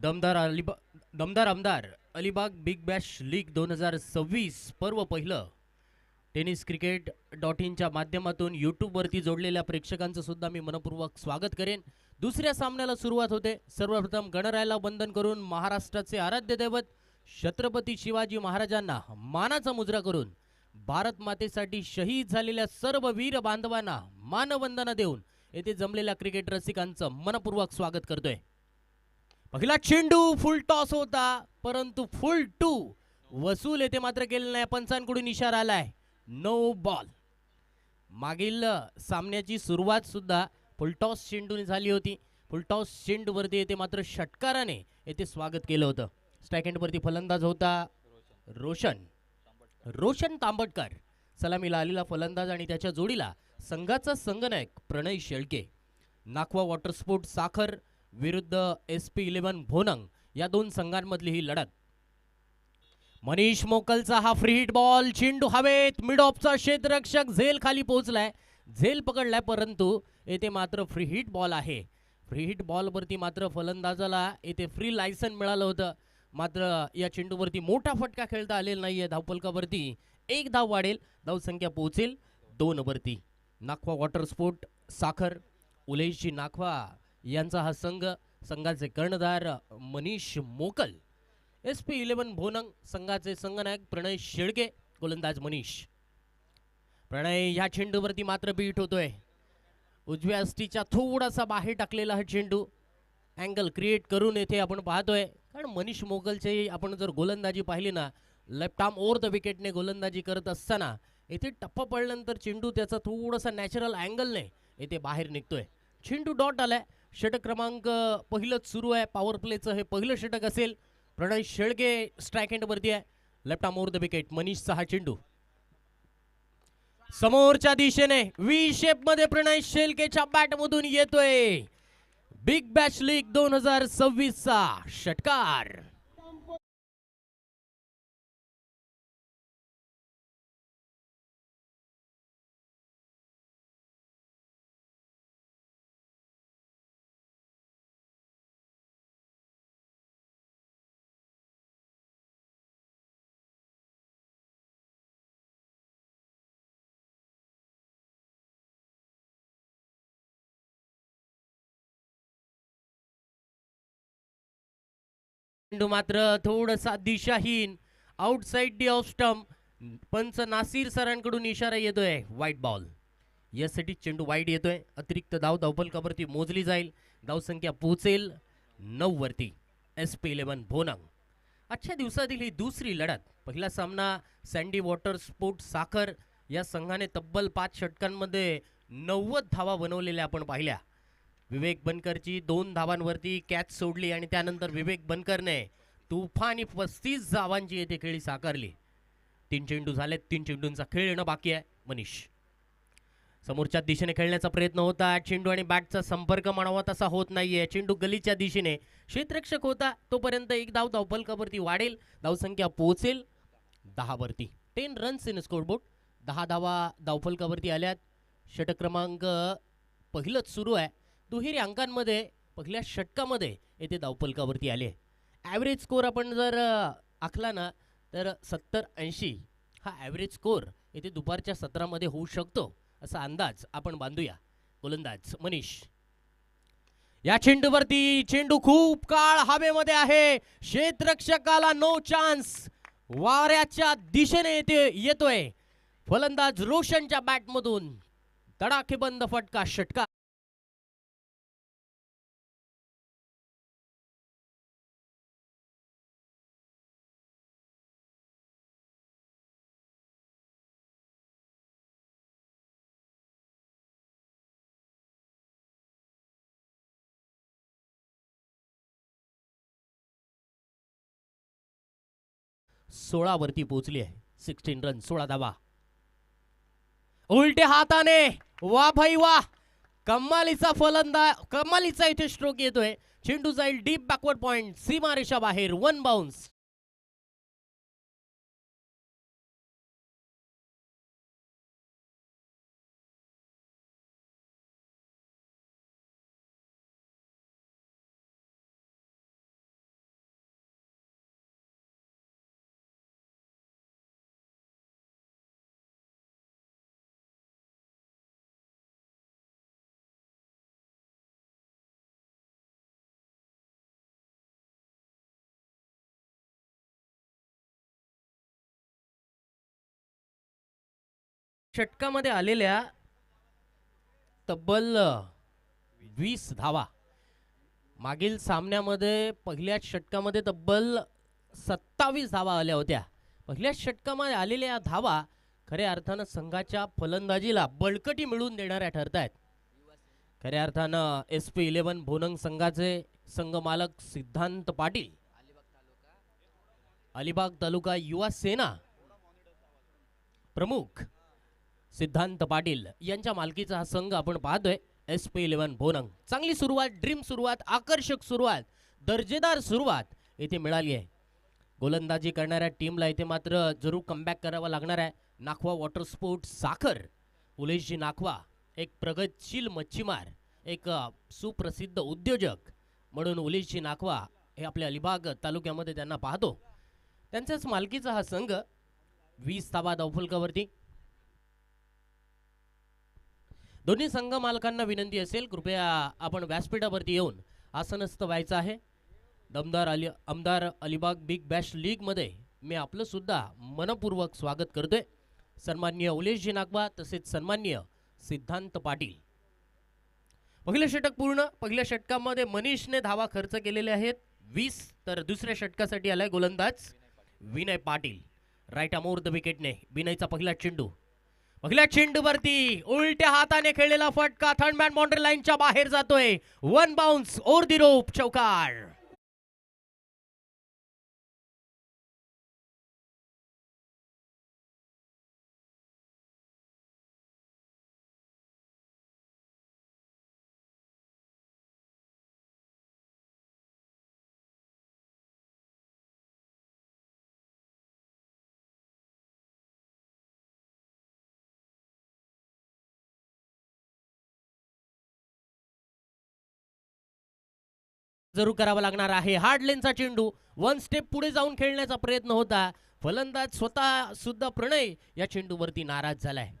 दमदार आमदार Alibag big bash league 2026 पर्व पहिलं टेनिस क्रिकेट .inच्या माध्यमातून यूट्यूबवरती जोडलेल्या प्रेक्षकांचं सुद्धा मी मनपूर्वक स्वागत करेन. दुसऱ्या सामन्याला सुरुवात होते. सर्वप्रथम गणरायाला वंदन करून महाराष्ट्राचे आराध्य दैवत छत्रपती शिवाजी महाराजांना मानाचा मुजरा करून भारत मातेसाठी शहीद झालेल्या सर्व वीर बांधवांना मानवंदना देऊन येथे जमलेल्या क्रिकेट रसिकांचं मनपूर्वक स्वागत करतोय. पहिला चेंडू फुल टॉस होता, परंतु फुल टू वसूल येथे मात्र केलेला नाही. पंचांकडून इशारा आलाय नो बॉल. मागील सामन्याची सुरुवात सुद्धा फुलटॉस चेंडूने झाली होती. फुलटॉस चेंडूवरती येथे मात्र षटकाराने येथे स्वागत केलं होतं. स्ट्राइक एंडवरती फलंदाज होता रोशन तांबटकर. सलामीला आलेला फलंदाज आणि त्याच्या जोडीला संघाचा संघनायक प्रणय शेळके. नाखवा वॉटर स्पोर्ट साखर विरुद्ध SP11 भोनंग या दोन संघांमधली ही लढत. मनीष मोकलचा हा फ्री हिट बॉल. चेंडू हवेत. मिड ऑफचा क्षेत्ररक्षक झेल खाली पोहोचलाय. झेल पकडलाय, परंतु येथे मात्र फ्री हिट बॉल आहे. फ्री हिट बॉल वरती मात्र फलंदाजाला येथे फ्री लायसन मिळालं होतं. मात्र या चेंडूवरती मोठा फटका खेळता आलेला नाहीये. धावफलकावरती एक धाव वाढेल. धावसंख्या पोहोचेल 2 वरती. नाखवा वॉटर स्पोर्ट साखर उलेशजी नाखवा यांचा हा संघ. संघाचे कर्णधार मनीष मोकल. SP11 भोनंग संघाचे संघनायक प्रणय शेळके. गोलंदाज मनीष. प्रणय या चेंडूवरती मात्र बीट होतोय. उजव्या अस्टीच्या थोडासा बाहेर टाकलेला हा चेंडू अँगल क्रिएट करून येथे आपण पाहतोय. कारण मनीष मोगलचे आपण जर गोलंदाजी पाहिली ना, लेफ्ट आर्म ओव्हर द विकेटने गोलंदाजी करत असताना येथे टप्पा पडल्यानंतर चेंडू त्याचा थोडासा नॅचरल अँगलने येथे बाहेर निघतोय. चेंडू डॉट आलाय. षटक क्रमांक पहिलंच सुरू आहे. पॉवर प्लेचं हे पहिलं षटक असेल. प्रणय शेळके स्ट्राइक एंडवरती आहे. Left arm over the wicket. मनीषचा हा चेंडू समोरच्या दिशेने व्ही शेप मध्ये प्रणय शेळकेच्या बॅट मधून येतोय. बिग बॅश लीग 2026 चा षटकार. चेंडू मात्र थोडासा दिशाहीन आउटसाइड दी ऑफ स्टंप. पंच नासिर सरांकडून इशारा येतोय व्हाईट बॉल. यासाठी चेंडू वाईट येतोय. अतिरिक्त धाव धावफलकावरती मोजली जाईल. धावसंख्या पोहोचेल 9 वरती. SP11 भोनंग. आजच्या दिवसातील ही दुसरी लढत. पहिला सामना सँडी वॉटर स्पोर्ट साखर या संघाने तब्बल 5 षटकांमध्ये 90 धावा बनवलेल्या आपण पाहिल्या. विवेक बनकरची 2 धावांवरती कॅच सोडली आणि त्यानंतर विवेक बनकरने तुफानी 35 धावांची येथे खेळी साकारली. 3 चेंडू झालेत. 3 चेंडूंचा खेळ येणं बाकी आहे. मनीष समोरच्या दिशेने खेळण्याचा प्रयत्न होता. चेंडू आणि बॅटचा संपर्क म्हणावा तसा होत नाहीये. चेंडू गलीच्या दिशेने क्षेत्ररक्षक होता तोपर्यंत एक धाव धावफलकावरती वाढेल. धावसंख्या पोहोचेल 10 वरती. 10 रन्स इन स्कोरबोर्ड. 10 धावा धावफलकावरती आल्यात. षटक क्रमांक पहिलंच सुरू आहे. दुहेरी अंकांमध्ये पहिल्या षटकामध्ये येथे धावफलकावरती आले. ॲव्हरेज स्कोर आपण जर आखला ना तर 70-80 हा ॲव्हरेज स्कोर येथे दुपारच्या सत्रामध्ये होऊ शकतो असा अंदाज आपण बांधूया. गोलंदाज मनीष. या चेंडूवरती चेंडू खूप काळ हवेमध्ये आहे. क्षेत्ररक्षकाला नो चान्स. वाऱ्याच्या दिशेने येतोय. फलंदाज रोशनच्या बॅटमधून तडाखेबंद फटका षटकार. सोळा वरती पोहोचली आहे. 16 रन 16 धावा. उलटे हाताने वा भाई वा. कमालीचा फलंदाज कमालीचा इथे स्ट्रोक येतोय. चेंडू जाईल डीप बॅकवर्ड पॉइंट. सीमारेषा बाहेर. 1 बाउन्स. षटकामध्ये आलेल्या तब्बल 20 धावा, मागील सामन्यामध्ये पहिल्याच षटकामध्ये तब्बल 27 धावा आल्या होत्या. पहिल्याच षटकामध्ये आलेल्या धावा खऱ्या अर्थानं संघाच्या फलंदाजीला बळकटी मिळवून देणाऱ्या ठरत आहेत. खऱ्या अर्थानं SP11 भोनंग संघाचे संघ मालक सिद्धांत पाटील, अलिबाग तालुका युवा सेना प्रमुख सिद्धांत पाटील यांच्या मालकीचा हा संघ आपण पाहतोय. SP11 भोनंग. चांगली सुरुवात, ड्रीम सुरुवात, आकर्षक सुरुवात, दर्जेदार सुरुवात इथे मिळाली आहे. गोलंदाजी करणाऱ्या टीमला इथे मात्र जरूर कमबॅक करावा लागणार आहे. नाखवा वॉटर स्पोर्ट साखर, उलेशजी नाखवा एक प्रगतशील मच्छीमार, एक सुप्रसिद्ध उद्योजक म्हणून उलेशजी नाखवा हे आपल्या अलिबाग तालुक्यामध्ये त्यांना पाहतो. त्यांच्याच मालकीचा हा संघ 20 धावा धावफलकावरती. दोन्ही संघ मालकांना विनंती असेल, कृपया आपण व्यासपीठावरती येऊन आसनस्थ व्हायचं आहे. आमदार अलिबाग बिग बॅश लीग मध्ये मी आपलं सुद्धा मनपूर्वक स्वागत करतोय. सन्माननीय उलेशजी नागवा तसेच सन्माननीय सिद्धांत पाटील. पहिलं षटक पूर्ण. पहिल्या षटकामध्ये मनीषने धावा खर्च केलेले आहेत 20, तर दुसऱ्या षटकासाठी आलाय गोलंदाज Vinay Patil. Right arm over the विकेटने विनयचा पहिला चेंडू. पहिल्या चेंडूवरती उलट्या हाताने खेळलेला फटका थर्ड मॅन बाउंड्री लाईनच्या बाहेर जातोय. One bounce over the rope, चौकार. जरूर करावा लागणार आहे. हार्ड लेनचा चेंडू वन स्टेप पुढे जाऊन खेळण्याचा प्रयत्न होता. फलंदाज स्वतः सुद्धा प्रणय या चेंडूवरती नाराज झालाय.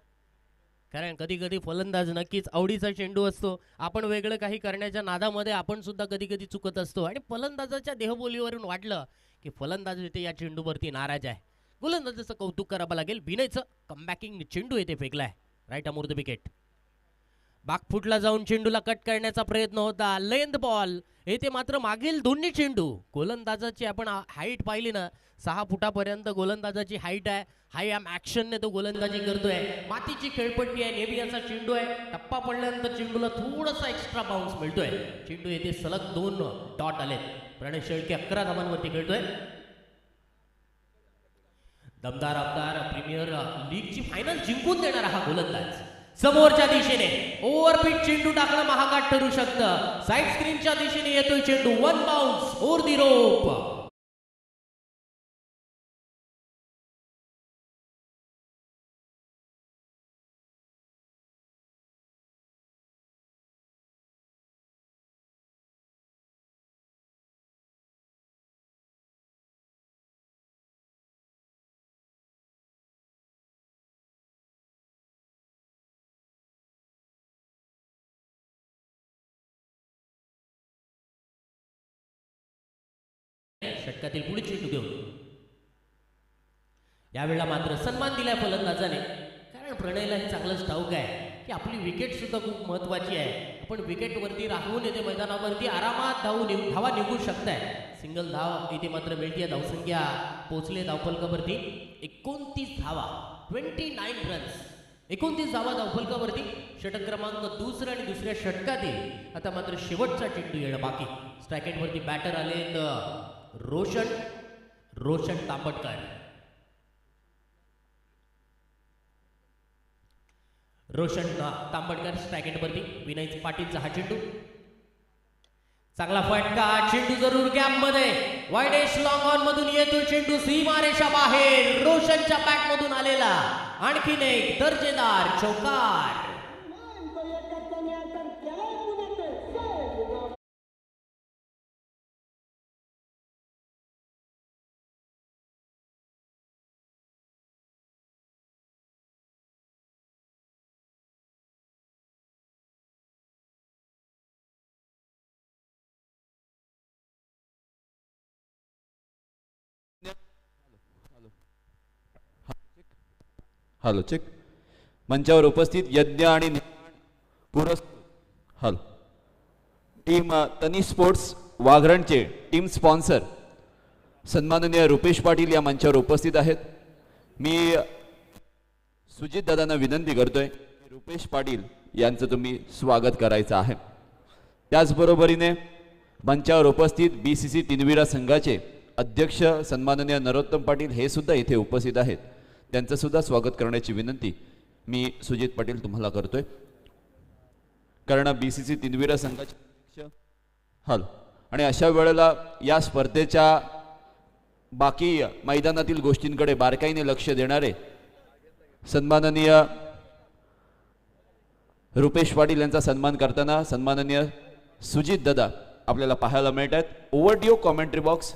कारण कधी कधी फलंदाज नक्कीच आवडीचा चेंडू असतो. आपण वेगळं काही करण्याच्या नादामध्ये आपण सुद्धा कधी कधी चुकत असतो आणि फलंदाजाच्या देहबोलीवरून वाटलं की फलंदाज येथे या चेंडूवरती नाराज आहे. गोलंदाजाचं कौतुक करावं लागेल. विनयचं कमबॅकिंग चेंडू येथे फेकलाय. Right arm over the wicket. बागफुटला जाऊन चेंडूला कट करण्याचा प्रयत्न होता. लेंथ बॉल येथे मात्र मागील दोन्ही चेंडू गोलंदाजाची आपण हाईट पाहिली ना, 6 फुटापर्यंत गोलंदाजाची हाईट आहे. हाय एम ऍक्शनने तो गोलंदाजी करतोय. मातीची खेळपट्टी आहे. नेबियाचा चेंडू आहे. टप्पा पडल्यानंतर चेंडूला थोडासा एक्स्ट्रा बाउन्स मिळतोय. चेंडू येथे सलग 2 डॉट आलेत. प्रणय शेळके 11 धावांवरती खेळतोय. दमदार आमदार प्रीमियर लीगची फायनल जिंकून देणारा हा गोलंदाज समोरच्या दिशेने ओव्हरपीट चेंडू टाकणं महागात ठरू शकतं. साईड स्क्रीनच्या दिशेने येतोय चेंडू. वन बाउन्स ओव्हर दी रोप. षटकातील पुढील चेंडू घेऊन यावेळेला मात्र सन्मान दिलाय फलंदाजाने. कारण प्रणयला हे चांगलंच ठाऊक आहे की आपली विकेट सुद्धा खूप महत्वाची आहे. आपण विकेट वरती राहून येते मैदानावरती आरामात धावा निघू शकताय. सिंगल धाव इथे मात्र मिळते. धावसंख्या पोहोचले धावफलकावरती 29 धावा, 29 रन्स, 29 धावा धावफलकावरती. षटक क्रमांक दुसरा आणि दुसऱ्या षटकातील आता मात्र शेवटचा चेंडू येणं बाकी. स्ट्रायकेट वरती बॅटर आले रोशन तांबटकर. रोशन तांबटकर स्ट्रायकेट वरती. विनय पाटीलचा हा चेंडू. चांगला फटका. चेंडू जरूर गॅप मध्ये. वाईडेश लॉंग ऑन मधून येतो चेंडू सीमारेषा बाहेर. रोशनच्या बॅट मधून आलेला आणखीन एक दर्जेदार चौकार. Hello check. मंचावर उपस्थित यज्ञ आणि पुरस्कार टीम तनी स्पोर्ट्स वाघरणचे टीम स्पॉन्सर सन्माननीय रुपेश पाटील या मंचावर उपस्थित आहेत. मी सुजित दादांना विनंती करतोय रुपेश पाटील यांचं तुम्ही स्वागत करायचं आहे. त्याचबरोबरीने मंचावर उपस्थित BCC तिनविरा संघाचे अध्यक्ष सन्माननीय नरोत्तम पाटील हे सुद्धा इथे उपस्थित आहेत. त्यांचं सुद्धा स्वागत करण्याची विनंती मी सुजित पाटील तुम्हाला करतोय. कारण BCC तिनविरा संघाचे अध्यक्ष आणि अशा वेळेला या स्पर्धेच्या बाकी मैदानातील गोष्टींकडे बारकाईने लक्ष देणारे सन्माननीय रुपेश पाटील यांचा सन्मान करताना सन्माननीय सुजित दादा आपल्याला पाहायला मिळत आहेत. ओव्हरड्यू कॉमेंट्री बॉक्स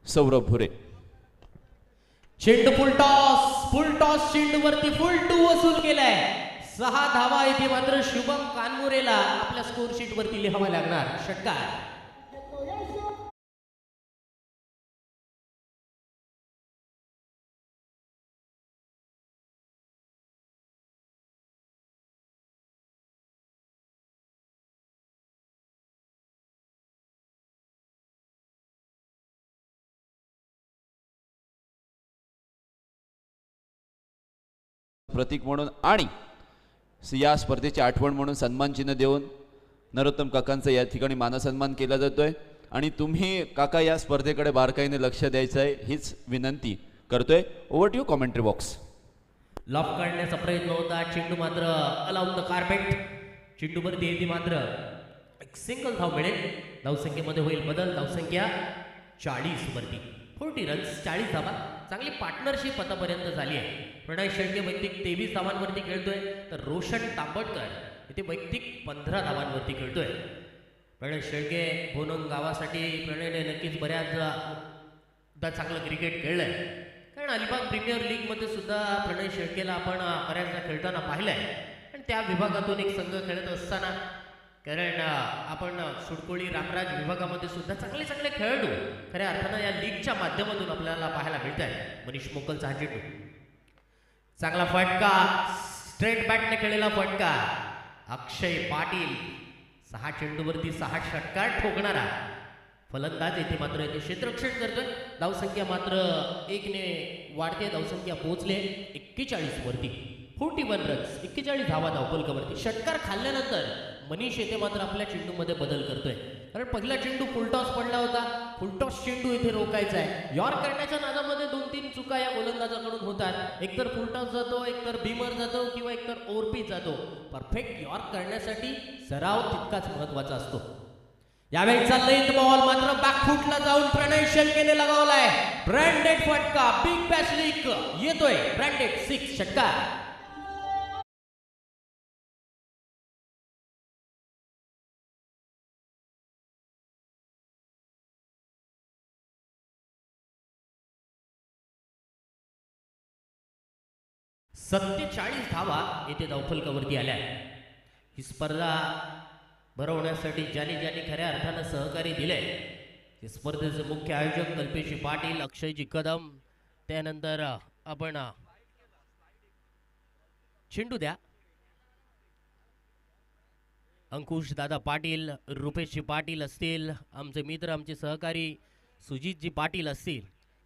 सौरभ भुरे. चेंडू फुल टॉस चेंडूवरती फुल टू वसूल केलाय. 6 धावा इथे मात्र शुभम कानमुरेला आपल्या स्कोर शीट वरती लिहावा लागणार. षटकार. प्रतीक म्हणून आणि या स्पर्धेची आठवण म्हणून सन्मान चिन्ह देऊन नरोत्तम काकांचा या ठिकाणी मानसन्मान केला जातोय. आणि तुम्ही काका या स्पर्धेकडे बारकाईने लक्ष द्यायचं आहे हीच विनंती करतोय. Over to commentary box. Loft काढण्याचा प्रयत्न होता. चेंडू मात्र अलाउन द कार्पेट. चेंडूवरती येते मात्र एक सिंगल धाव मिळेल. धावसंख्येमध्ये होईल बदल. धावसंख्या 40 वरती. 40 रन्स 40 धावा. चांगली पार्टनरशिप आतापर्यंत झाली आहे. प्रणय शेळके वैयक्तिक 23 धावांवरती खेळतोय तर रोशन तांबटकर इथे वैयक्तिक 15 धावांवरती खेळतोय. प्रणय शेळके भोनंग गावासाठी प्रणयने नक्कीच बऱ्याचदा चांगलं क्रिकेट खेळलंय. कारण अलिबाग प्रीमियर लीगमध्ये सुद्धा प्रणय शेळकेला आपण बऱ्याचदा खेळताना पाहिलंय. आणि त्या विभागातून एक संघ खेळत असताना कारण आपण सुडकोळी रामराज विभागामध्ये सुद्धा चांगले चांगले खेळाडू खऱ्या अर्थानं या लीगच्या माध्यमातून आपल्याला पाहायला मिळत आहे. मनीष मोकलचा हा चेंडू चांगला फटका. स्ट्रेट बॅटने खेळलेला फटका. अक्षय पाटील 6 चेंडूवरती 6 षटकार ठोकणारा फलंदाज इथे मात्र इथे क्षेत्ररक्षण करतोय. धावसंख्या मात्र 1 ने वाढते. धावसंख्या पोहोचले 41 वरती. 41 रन्स 41 धावा धावफलकावरती. षटकार खाल्ल्यानंतर मनीष येथे मात्र आपल्या चेंडूमध्ये बदल करतोय. कारण पहिला चेंडू फुलटॉस पडला होता. फुलटॉस चेंडू इथे रोखायचा आहे. यॉर्क करण्याच्या नादामध्ये 2-3 चुका या गोलंदाजाकडून होतात. एकतर फुलटॉस जातो, एकतर बीमर जातो किंवा एकतर ओरपी जातो. परफेक्ट यॉर्क करण्यासाठी सराव तितकाच महत्वाचा असतो. यावेळीचा लेंथ बॉल मात्र बॅकफुटला जाऊन प्रणय शेळकेने लगावलाय. ब्रँडेड फटका. बिग बॅश लीग येतोय. ब्रँडेड 6 षटकार. सत्तेचाळीस धावा येथे धावफलकावरती आल्या. ही स्पर्धा भरवण्यासाठी ज्याने ज्याने खऱ्या अर्थानं सहकार्य दिले हे स्पर्धेचे मुख्य आयोजक कल्पेशजी पाटील, अक्षयजी कदम, त्यानंतर आपण चेंडू द्या अंकुश दादा पाटील, रुपेशजी पाटील असतील, आमचे मित्र आमचे सहकारी सुजितजी पाटील असतील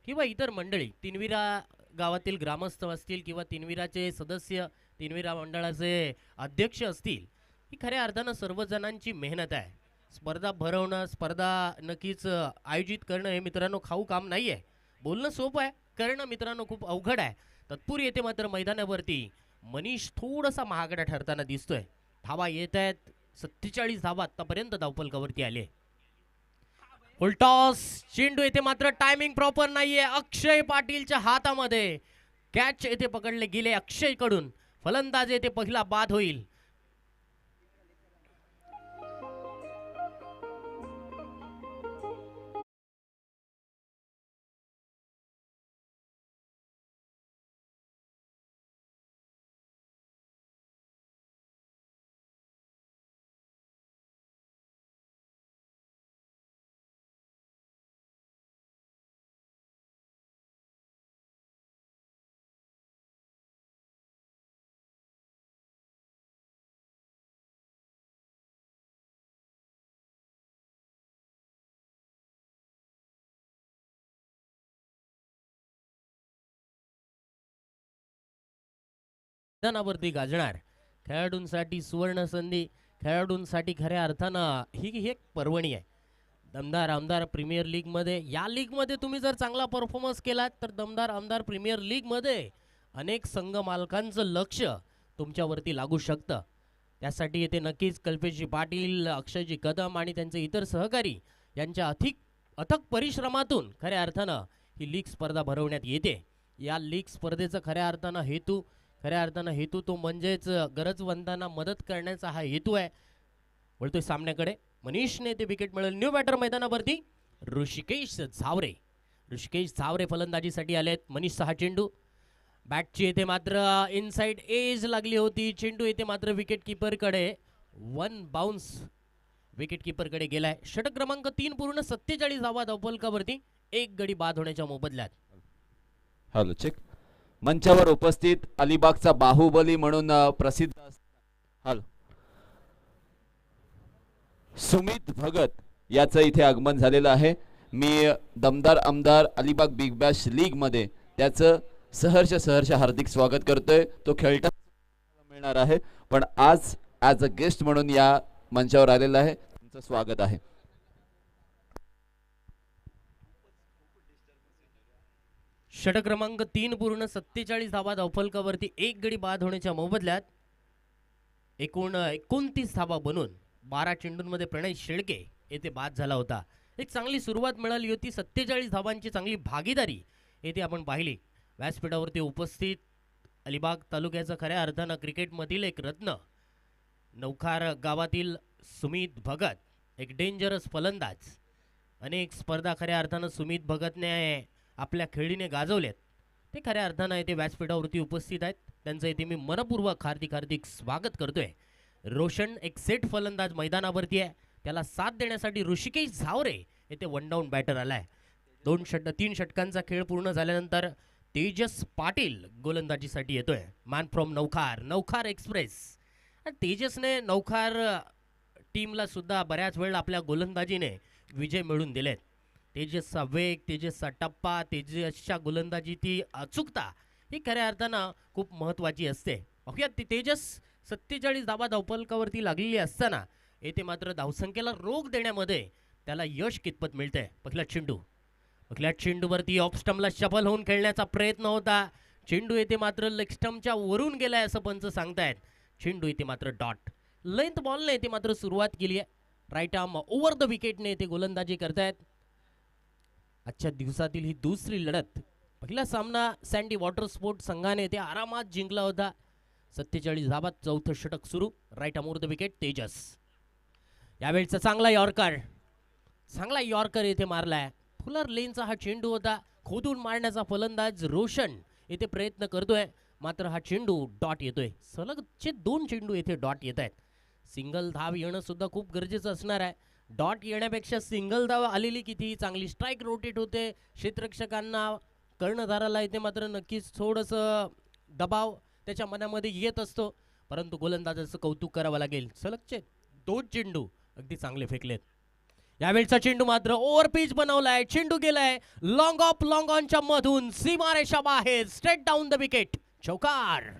किंवा इतर मंडळी, तिनविरा गावातील ग्रामस्थ असतील किंवा तिनविराचे सदस्य, तिनविरा मंडळाचे अध्यक्ष असतील, ही खऱ्या अर्थानं सर्वजणांची मेहनत आहे. स्पर्धा भरवणं, स्पर्धा नक्कीच आयोजित करणं हे मित्रांनो खाऊ काम नाही आहे. बोलणं सोपं आहे, करणं मित्रांनो खूप अवघड आहे. तत्पूर्वी येते मात्र मैदानावरती मनीष थोडासा महागडा ठरताना दिसतोय. धावा येत आहेत. 47 धावा आतापर्यंत धावफलकावरती आले. फुलटॉस चेंडू येथे मात्र टायमिंग प्रॉपर नाहीये. अक्षय पाटीलच्या हातामध्ये कॅच येथे पकडले गेले अक्षय कडून. फलंदाज येथे पहिला बाद होईल. मैदानावरती गाजणार. खेळाडूंसाठी सुवर्ण संधी, खेळाडूंसाठी खऱ्या अर्थानं ही एक पर्वणी आहे. दमदार आमदार प्रीमियर लीगमध्ये, या लीगमध्ये तुम्ही जर चांगला परफॉर्मन्स केलात तर दमदार आमदार प्रीमियर लीगमध्ये अनेक संघ मालकांचं लक्ष तुमच्यावरती लागू शकतं. त्यासाठी येथे नक्कीच कल्पेशजी पाटील, अक्षयजी कदम आणि त्यांचे इतर सहकारी यांच्या अथक परिश्रमातून खऱ्या अर्थानं ही लीग स्पर्धा भरवण्यात येते. या लीग स्पर्धेचा खऱ्या अर्थानं हेतू तो म्हणजेच गरजवंतांना मदत करण्याचा हा हेतू आहे. वळतोय सामन्याकडे, मनीषने ते विकेट मिळेल. न्यू बॅटर मैदानावरती ऋषिकेश झावरे फलंदाजीसाठी आलेत. मनीषचा हा चेंडू बॅटची येथे मात्र इनसाइड एज लागली होती. चेंडू येथे मात्र विकेट कीपरकडे, वन बाउन्स विकेट कीपरकडे गेलाय. षटक क्रमांक 3 पूर्ण 47 धावा धावफलकावरती, एक गडी बाद होण्याच्या मोबदल्यात. Hello check. मंचावर उपस्थित अलिबागचा बाहुबली म्हणून प्रसिद्ध हॅलो सुमित भगत याचं इथे आगमन झालेलं आहे. मी दमदार आमदार अलिबाग बिग बॅश लीग मध्ये त्याचं सहर्ष हार्दिक स्वागत करतोय. तो खेळता मिळणार आहे, पण आज ॲज अ गेस्ट म्हणून या मंचावर आलेला आहे. तुमचं स्वागत आहे. षटक क्रमांक 3 पूर्ण 47 धावा धावफलकावरती, एक गडी बाद होण्याच्या मोबदल्यात एकूण 29 धावा बनून 12 चेंडूंमध्ये प्रणय शेळके येथे बाद झाला होता. एक चांगली सुरुवात मिळाली होती. 47 धावांची चांगली भागीदारी येथे आपण पाहिली. व्यासपीठावरती उपस्थित अलिबाग तालुक्याचं खऱ्या अर्थानं क्रिकेटमधील एक रत्न, नौखार गावातील सुमित भगत, एक डेंजरस फलंदाज. अनेक स्पर्धा खऱ्या अर्थानं सुमित भगतने आपल्या खेळीने गाजवल्यात. ते खऱ्या अर्थानं येथे व्यासपीठावरती उपस्थित आहेत. त्यांचं येथे मी मनपूर्वक हार्दिक स्वागत करतोय. रोशन एक सेट फलंदाज मैदानावरती आहे. त्याला साथ देण्यासाठी ऋषिकेश झावरे येथे वन डाऊन बॅटर आलाय. 3 षटकांचा खेळ पूर्ण झाल्यानंतर तेजस पाटील गोलंदाजीसाठी येतोय. Man from Naukhar express. तेजसने नौखार टीमला सुद्धा बऱ्याच वेळ आपल्या गोलंदाजीने विजय मिळवून दिलेत. तेजसचा वेग, तेजसचा टप्पा, तेजसच्या गोलंदाजीची अचूकता ही खऱ्या अर्थानं खूप महत्त्वाची असते. पाहूयात ती तेजस 47 धावा धावफलकावरती लागलेली असताना येथे मात्र धावसंख्येला रोख देण्यामध्ये त्याला यश कितपत मिळतंय. पहिल्या चेंडूवरती ऑफ स्टंपला शफल होऊन खेळण्याचा प्रयत्न होता. चेंडू येथे मात्र लेग स्टंपच्या वरून गेलाय असं पंच सांगतायत. चेंडू येथे मात्र डॉट. लेंथ बॉलने येथे मात्र सुरुवात केली आहे. राईट आर्म ओव्हर द विकेटने येथे गोलंदाजी करतायत. आजच्या दिवसातील ही दुसरी लढत. पहिला सामना सँडी वॉटर स्पोर्ट संघाने येथे आरामात जिंकला होता. 47 धावात चौथं षटक सुरू. Right arm over the wicket Tejas. यावेळचा चांगला यॉर्कर येथे मारलाय. फुलर लेनचा हा चेंडू होता. खोदून मारण्याचा फलंदाज रोशन येथे प्रयत्न करतोय, मात्र हा चेंडू डॉट येतोय. सलगचे 2 चेंडू येथे डॉट येत आहेत. सिंगल धाव येणं सुद्धा खूप गरजेचं असणार आहे. डॉट येण्यापेक्षा सिंगल धाव आलेली किती चांगली. स्ट्राईक रोटेट होते. क्षेत्ररक्षकांना, कर्णधाराला इथे मात्र नक्कीच थोडंसं दबाव त्याच्या मनामध्ये येत असतो, परंतु गोलंदाजाचं कौतुक करावं लागेल. सलगचे 2 चेंडू अगदी चांगले फेकलेत. यावेळचा चेंडू मात्र ओव्हर पिच बनवलाय. चेंडू गेलाय लॉंग ऑनच्या मधून सीमारेषा बाहेर, स्ट्रेट डाऊन द विकेट. चौकार.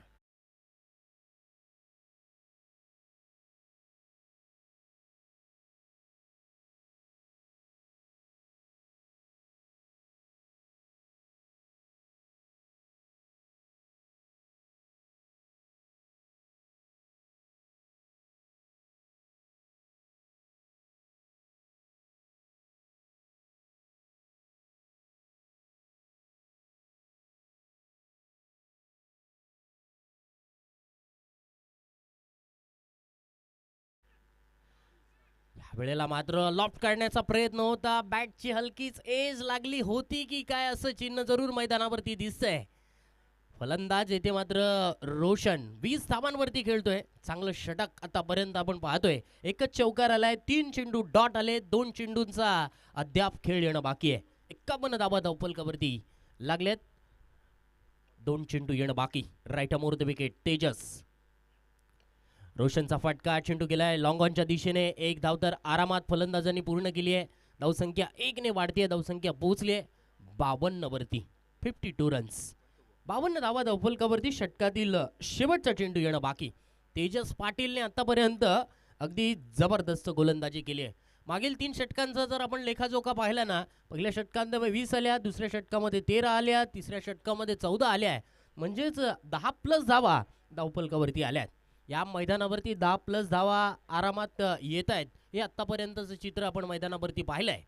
वेळेला मात्र लॉफ्ट काढण्याचा प्रयत्न होता. बॅटची हलकीच एज लागली होती की काय असं चिन्ह जरूर मैदानावरती दिसतंय. फलंदाज येथे मात्र रोशन 20 धावांवरती खेळतोय. चांगलं षटक आतापर्यंत आपण पाहतोय. एकच चौकार आलाय. 3 चेंडू डॉट आले. 2 चेंडूंचा अद्याप खेळ येणं बाकी आहे. 51 धावा धावफलकावरती लागलेत. 2 चेंडू येणं बाकी. Right arm over the wicket Tejas. रोशनचा फटका. चेंडू गेलाय लॉंग ऑनच्या दिशेने. 1 धाव तर आरामात फलंदाजांनी पूर्ण केली आहे. धावसंख्या 1 ने वाढतीये. धावसंख्या पोहोचली आहे 52 वरती. 52 रन्स. 52 धावा धावफलकावरती षटकातील शेवटचा चेंडू येणं बाकी. तेजस पाटीलने आतापर्यंत अगदी जबरदस्त गोलंदाजी केली आहे. मागील 3 षटकांचा जर आपण लेखाजोखा पाहिला ना, पहिल्या षटकांमध्ये 20 आल्या, दुसऱ्या षटकामध्ये 13 आल्या, तिसऱ्या षटकामध्ये 14 आल्या, म्हणजेच 10+ धावा धावफलकावरती आल्यात. या मैदानावरती 10+ धावा आरामात येत आहेत. हे आतापर्यंतचं चित्र आपण मैदानावरती पाहिलंय.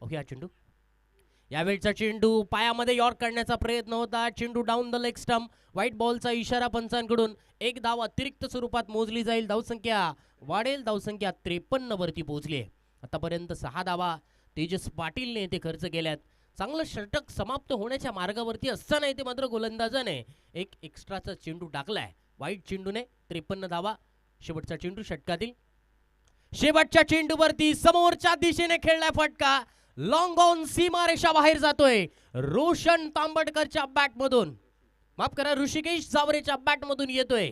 ओके, हा चेंडू, यावेळचा चेंडू पायामध्ये यॉर्क करण्याचा प्रयत्न होता. चेंडू down the leg stump. White बॉलचा इशारा पंचांकडून. एक धाव अतिरिक्त स्वरूपात मोजली जाईल. धावसंख्या वाढेल. धावसंख्या 53 वरती पोहोचली आहे. आतापर्यंत 6 धावा तेजस पाटीलने येथे खर्च केल्यात. चांगलं षटक समाप्त होण्याच्या मार्गावरती असताना येथे मात्र गोलंदाजाने एक एक्स्ट्राचा चेंडू टाकलाय. वाईट चेंडूने 53 धावा. शेवटचा चेंडू षटकातील. शेवटच्या चेंडूवरती समोरच्या दिशेने खेळलाय फटका. लॉंग ऑन सीमारेषा बाहेर जातोय. रोशन तांबडकरच्या बॅट मधून, माफ करा, ऋषिकेश जावरेच्या बॅट मधून येतोय.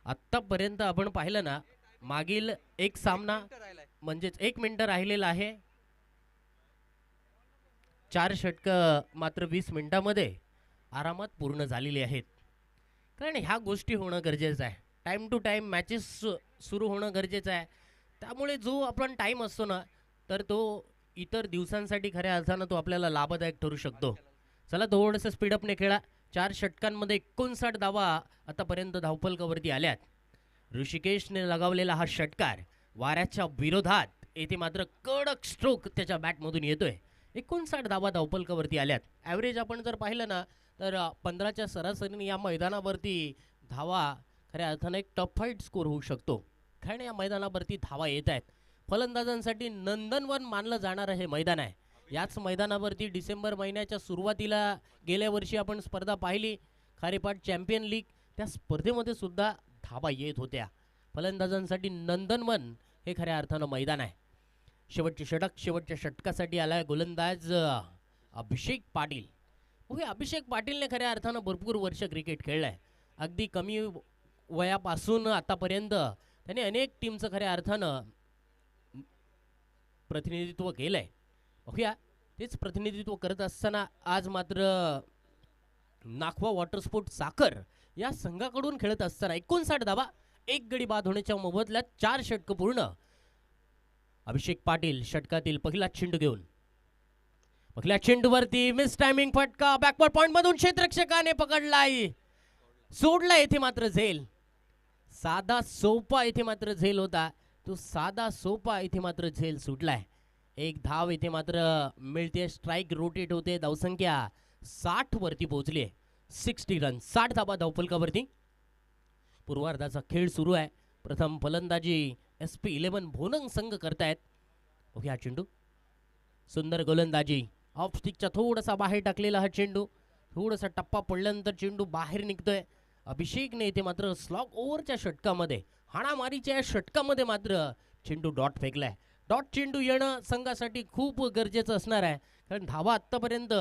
आतापर्यंत आपण पाहिलं ना, मागील एक सामना म्हणजेच 1 मिनिट राहिलेला आहे. 4 षटकं मात्र 20 मिनिटांमध्ये आरामात पूर्ण झालेली आहेत. कारण ह्या गोष्टी होणं गरजेचं आहे. टाइम टू टाइम मॅचेस सुरू होणं गरजेचं आहे. त्यामुळे जो आपण टाइम असतो ना, तर तो इतर दिवसांसाठी खऱ्या अर्थानं तो आपल्याला लाभदायक ठरू शकतो. चला, थोडंसं स्पीडअपने खेळा. 4 षटकांमध्ये 59 धावा आतापर्यंत धावफलकावरती आल्यात. ऋषिकेशने लगावलेला हा षटकार वाऱ्याच्या विरोधात येथे मात्र कडक स्ट्रोक त्याच्या बॅटमधून येतोय. 59 धावा धावफलकावरती आल्यात. ॲव्हरेज आपण जर पाहिलं ना, तर 15च्या सरासरीने या मैदानावरती धावा खऱ्या अर्थानं एक टफ फाईट स्कोर होऊ शकतो. कारण या मैदानावरती धावा येत आहेत. फलंदाजांसाठी नंदनवन मानलं जाणारं हे मैदान आहे. याच मैदानावरती डिसेंबर महिन्याच्या सुरुवातीला गेल्या वर्षी आपण स्पर्धा पाहिली, खारेपाट चॅम्पियन लीग, त्या स्पर्धेमध्ये सुद्धा धावा येत होत्या. फलंदाजांसाठी नंदनवन हे खऱ्या अर्थानं मैदान आहे. शेवटचे षटक, शेवटच्या षटकासाठी आलाय गोलंदाज अभिषेक पाटील. ओके, अभिषेक पाटीलने खऱ्या अर्थानं भरपूर वर्ष क्रिकेट खेळलंय. अगदी कमी वयापासून आतापर्यंत त्याने अनेक टीमचं खऱ्या अर्थानं प्रतिनिधित्व केलंय. ओके, तेच प्रतिनिधित्व करत असताना आज मात्र नाखवा वॉटर स्पोर्ट साखर या संघाकडून खेळत असताना 59 धावा, 1 गडी बाद होण्याच्या मोबदल्यात 4 षटकं पूर्ण. अभिषेक पाटील षटकातील पहिला चेंडू घेऊन, पहिल्या चेंडूवरती मिस टायमिंग फटका. बॅकवर्ड पॉइंट मधून क्षेत्ररक्षकाने पकडलाय, सोडला. येथे मात्र झेल. साधा सोपा येथे मात्र झेल होता. तो साधा सोपा इथे मात्र झेल सुटलाय. 1 धाव इथे मात्र मिळते. स्ट्राइक रोटेट होते. धावसंख्या 60 वरती पोहोचली. 60 रन, 60 धावा धावफलकावरती. पूर्वार्धाचा खेळ सुरू आहे. प्रथम फलंदाजी SP11 भोनंग संघ करतायत. ओके, हा चेंडू, सुंदर गोलंदाजी. ऑफ स्टिकच्या थोडासा बाहेर टाकलेला हा चेंडू. थोडासा टप्पा पडल्यानंतर चेंडू बाहेर निघतोय. अभिषेकने इथे मात्र स्लॉग ओव्हरच्या षटकामध्ये, हाणामारीच्या षटकामध्ये मात्र चेंडू डॉट फेकलाय. डॉट चेंडू येणं संघासाठी खूप गरजेचं असणार आहे. कारण धावा आत्तापर्यंत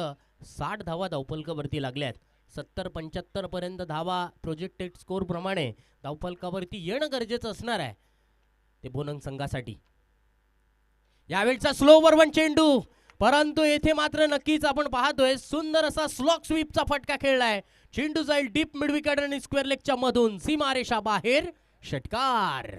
60 धावा धावफलकावरती लागल्यात. 70-75 पर्यंत धावा प्रोजेक्टेड स्कोर प्रमाणे धावफलकावरती येणं गरजेचं असणार आहे ते भोनंग संघासाठी. यावेळचा स्लोवर वन चेंडू, परंतु येथे मात्र नक्कीच आपण पाहतोय सुंदर असा स्लॉग स्वीपचा फटका खेळलाय. चेंडू जाईल डीप मिडविकेट आणि स्क्वेअर लेगच्या मधून सीमारेषा बाहेर. षटकार.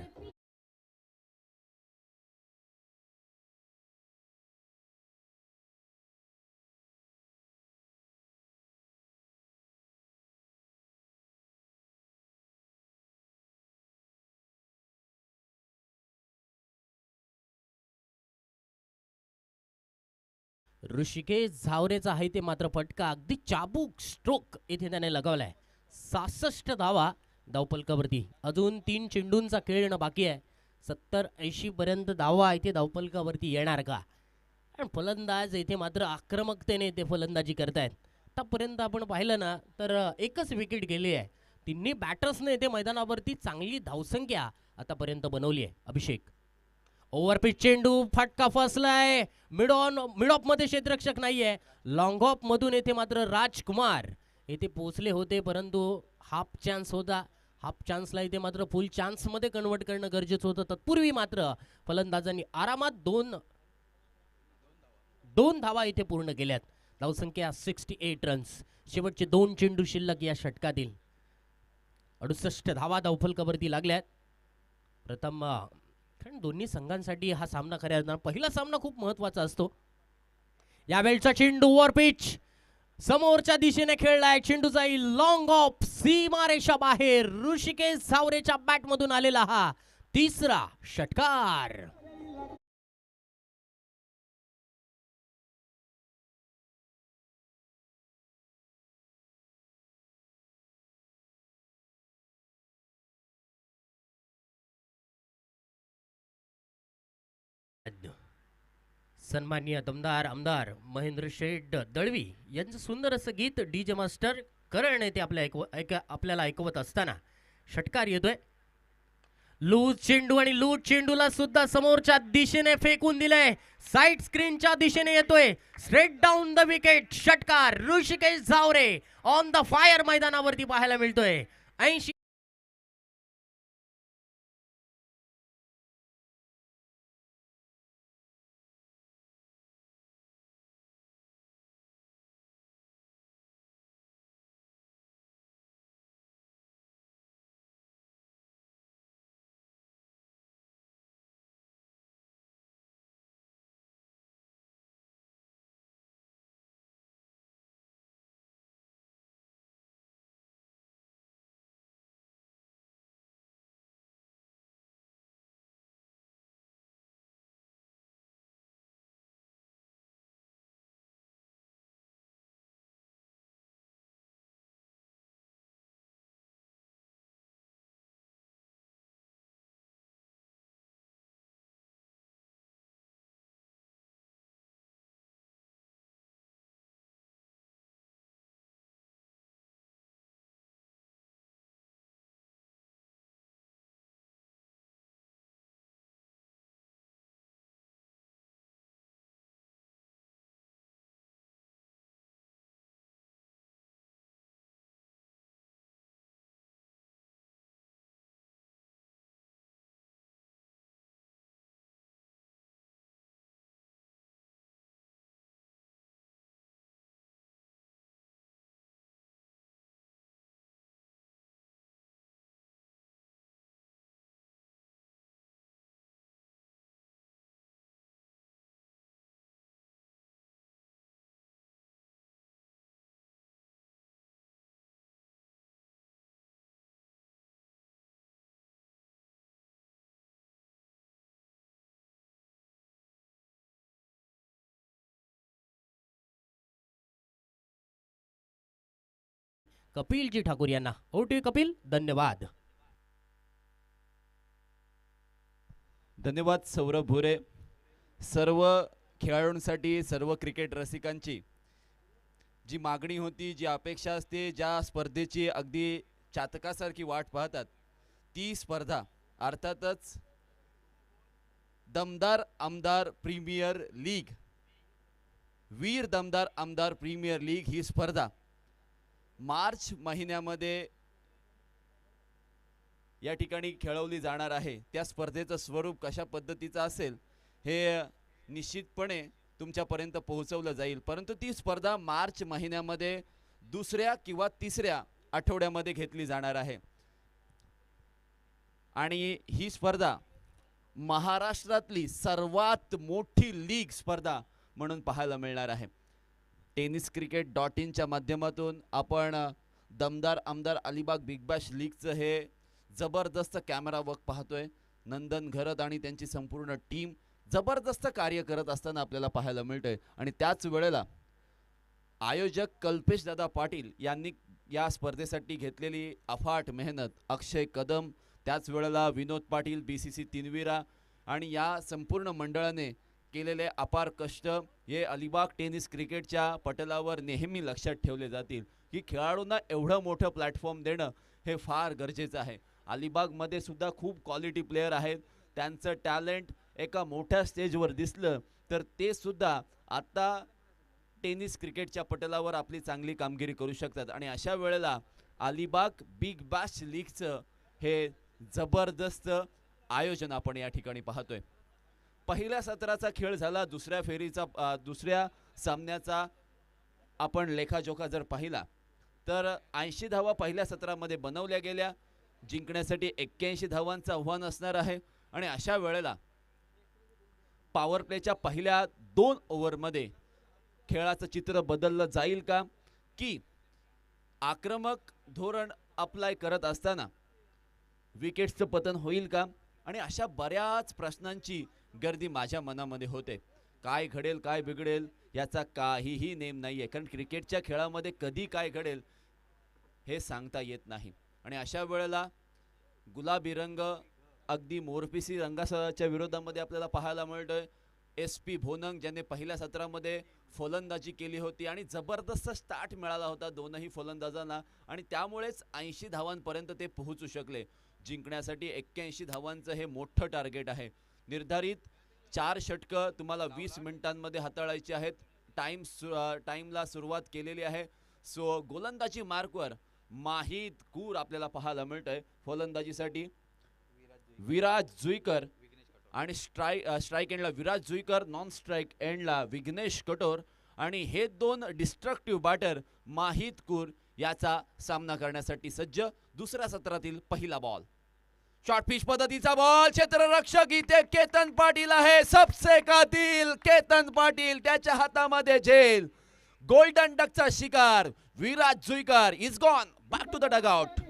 ऋषिकेश झावरेचा आहे ते मात्र फटका अगदी चाबूक स्ट्रोक इथे त्याने लगावलाय. 66 धावा धावफलकावरती. अजून 3 चेंडूंचा खेळ येणं बाकी आहे. 70-80 पर्यंत धावा इथे धावफलकावरती येणार का? आणि फलंदाज इथे मात्र आक्रमकतेने ते फलंदाजी करतायत. आतापर्यंत आपण पाहिलं ना, तर एकच विकेट गेली आहे. तिन्ही बॅटर्सने इथे मैदानावरती चांगली धावसंख्या आतापर्यंत बनवली आहे. अभिषेक, ओव्हरपिच चेंडू फटका फसलाय. मिड ऑफ मध्ये क्षेत्ररक्षक नाहीये. लॉंग ऑफ मधून येथे मात्र राजकुमार येथे पोहोचले होते, परंतु हाफ चान्स होता. हाफ चान्सला इथे मात्र फुल चान्स मध्ये कन्वर्ट करणं गरजेचं होतं. तत्पूर्वी मात्र फलंदाजांनी आरामात दोन धावा इथे पूर्ण केल्यात. धावसंख्या 68 रन्स. शेवटचे 2 चेंडू शिल्लक या षटकातील. 68 धावा धावफलकावरती लागल्यात. प्रथम कारण दोन्ही संघांसाठी हा सामना खऱ्या अर्थानं पहिला सामना खूप महत्वाचा असतो. यावेळचा चेंडू वर पिच समोरच्या दिशेने खेळलाय. चेंडू जाईल लॉंग ऑफ सीमारेषा बाहेर. ऋषिकेश झावरेच्या बॅट मधून आलेला हा तिसरा षटकार. सन्माननीय दमदार आमदार महेंद्र शेठ दळवी यांचं सुंदर असं गीत डीजे मास्टर करण येथे आपल्याला ऐकवत असताना षटकार येतोय. लूज चेंडू आणि लूज चेंडूला सुद्धा समोरच्या दिशेने फेकून दिलंय. साइड स्क्रीनच्या दिशेने येतोय. Straight down the wicket. षटकार Rishikesh Zaware on the fire मैदानावरती पाहायला मिळतोय. 80 कपिलजी ठाकूर यांना. ओटी कपिल धन्यवाद. धन्यवाद सौरभ भोरे. सर्व खेळाडूंसाठी सर्व क्रिकेट रसिकांची जी मागणी होती, जी अपेक्षा असते, ज्या स्पर्धेची अगदी चातकासारखी वाट पाहतात, ती स्पर्धा अर्थातच दमदार आमदार प्रीमियर लीग, वीर दमदार आमदार प्रीमियर लीग ही स्पर्धा मार्च महिन्यामध्ये या ठिकाणी खेळवली जाणार आहे. त्या स्पर्धेचं स्वरूप कशा पद्धतीचं असेल हे निश्चितपणे तुमच्यापर्यंत पोहोचवलं जाईल, परंतु ती स्पर्धा मार्च महिन्यामध्ये दुसऱ्या किंवा तिसऱ्या आठवड्यामध्ये घेतली जाणार आहे. आणि ही स्पर्धा महाराष्ट्रातली सर्वात मोठी लीग स्पर्धा म्हणून पाहायला मिळणार आहे. tenniscricket.in च्या माध्यमातून आपण दमदार आमदार अलिबाग बिग बॅश लीगचं हे जबरदस्त कॅमेरा वर्क पाहतोय. नंदन घरत आणि त्यांची संपूर्ण टीम जबरदस्त कार्य करत असताना आपल्याला पाहायला मिळतंय. आणि त्याच वेळेला आयोजक कल्पेश दादा पाटील यांनी या स्पर्धेसाठी घेतलेली अफाट मेहनत, अक्षय कदम, त्याच वेळेला विनोद पाटील, BCC तिनविरा आणि या संपूर्ण मंडळाने केलेले अपार कष्ट हे अलिबाग टेनिस क्रिकेटच्या पटलावर नेहमी लक्षात ठेवले जातील की खेळाडूंना एवढं मोठं प्लॅटफॉर्म देणं हे फार गरजेचं आहे. अलिबागमध्ये सुद्धा खूप क्वालिटी प्लेयर आहेत. त्यांचं टॅलेंट एका मोठ्या स्टेजवर दिसलं तर ते सुद्धा आता टेनिस क्रिकेटच्या पटलावर आपली चांगली कामगिरी करू शकतात. आणि अशा वेळेला अलिबाग बिग बॅश लीगचं हे जबरदस्त आयोजन आपण या ठिकाणी पाहतोय. पहिल्या सत्राचा खेळ झाला. दुसऱ्या सामन्याचा आपण लेखाजोखा जर पाहिला तर 80 धावा पहिल्या सत्रामध्ये बनवल्या गेल्या. जिंकण्यासाठी 81 धावांचं आव्हान असणार आहे. आणि अशा वेळेला पॉवर प्लेच्या पहिल्या 2 ओव्हरमध्ये खेळाचं चित्र बदललं जाईल का, की आक्रमक धोरण अप्लाय करत असताना विकेट्सचं पतन होईल का. आणि अशा बऱ्याच प्रश्नांची गर्दी माझ्या मनामध्ये होते. काय घडेल काय बिघडेल याचा काहीही नेम नाही आहे, कारण क्रिकेटच्या खेळामध्ये कधी काय घडेल हे सांगता येत नाही. आणि अशा वेळेला गुलाबी रंग अगदी मोरपिसी रंगाच्या विरोधामध्ये आपल्याला पाहायला मिळतोय. SP भोनंग ज्याने पहिल्या सत्रामध्ये फलंदाजी केली होती आणि जबरदस्त स्टार्ट मिळाला होता दोनही फलंदाजांना, आणि त्यामुळेच 80 धावांपर्यंत ते पोहोचू शकले. जिंकण्यासाठी 81 धावांचं हे मोठं टार्गेट आहे. निर्धारित 4 षटकं तुम्हाला 20 मिनिटांमध्ये हाताळायची आहेत. टाइमला सुरुवात केलेली आहे. सो गोलंदाजी मार्कवर माहीत कूर आपल्याला पाहायला मिळतंय. फलंदाजीसाठी विराज जुईकर आणि स्ट्राईक एंडला विराज जुईकर, नॉन स्ट्राईक एंडला विघ्नेश कटोर. आणि हे 2 डिस्ट्रक्टिव्ह बॅटर माहीत कूर याचा सामना करण्यासाठी सज्ज. दुसऱ्या सत्रातील पहिला बॉल, शॉर्ट पिच पद्धतीचा बॉल, क्षेत्ररक्षक इथे केतन पाटील आहे. सबसे कातिल केतन पाटील, त्याच्या हातामध्ये झेल. गोल्डन डकचा शिकार Viraj Juikar is gone back to the dugout.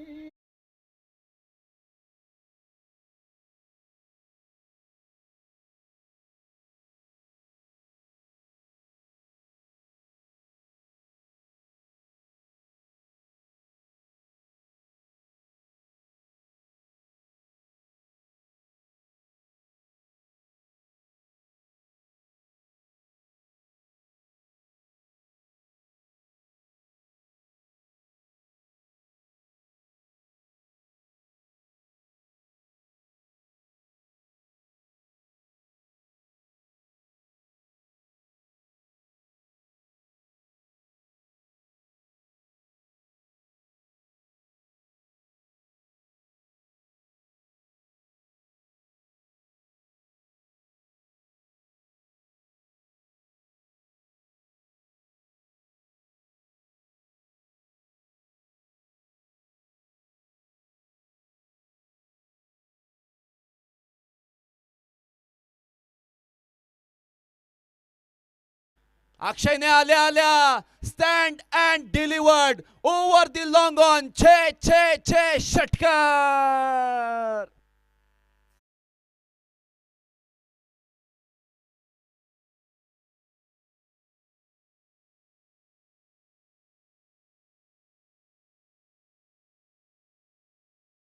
अक्षयने आल्या आल्या stand and delivered over the long on. छे छे छे षटकार.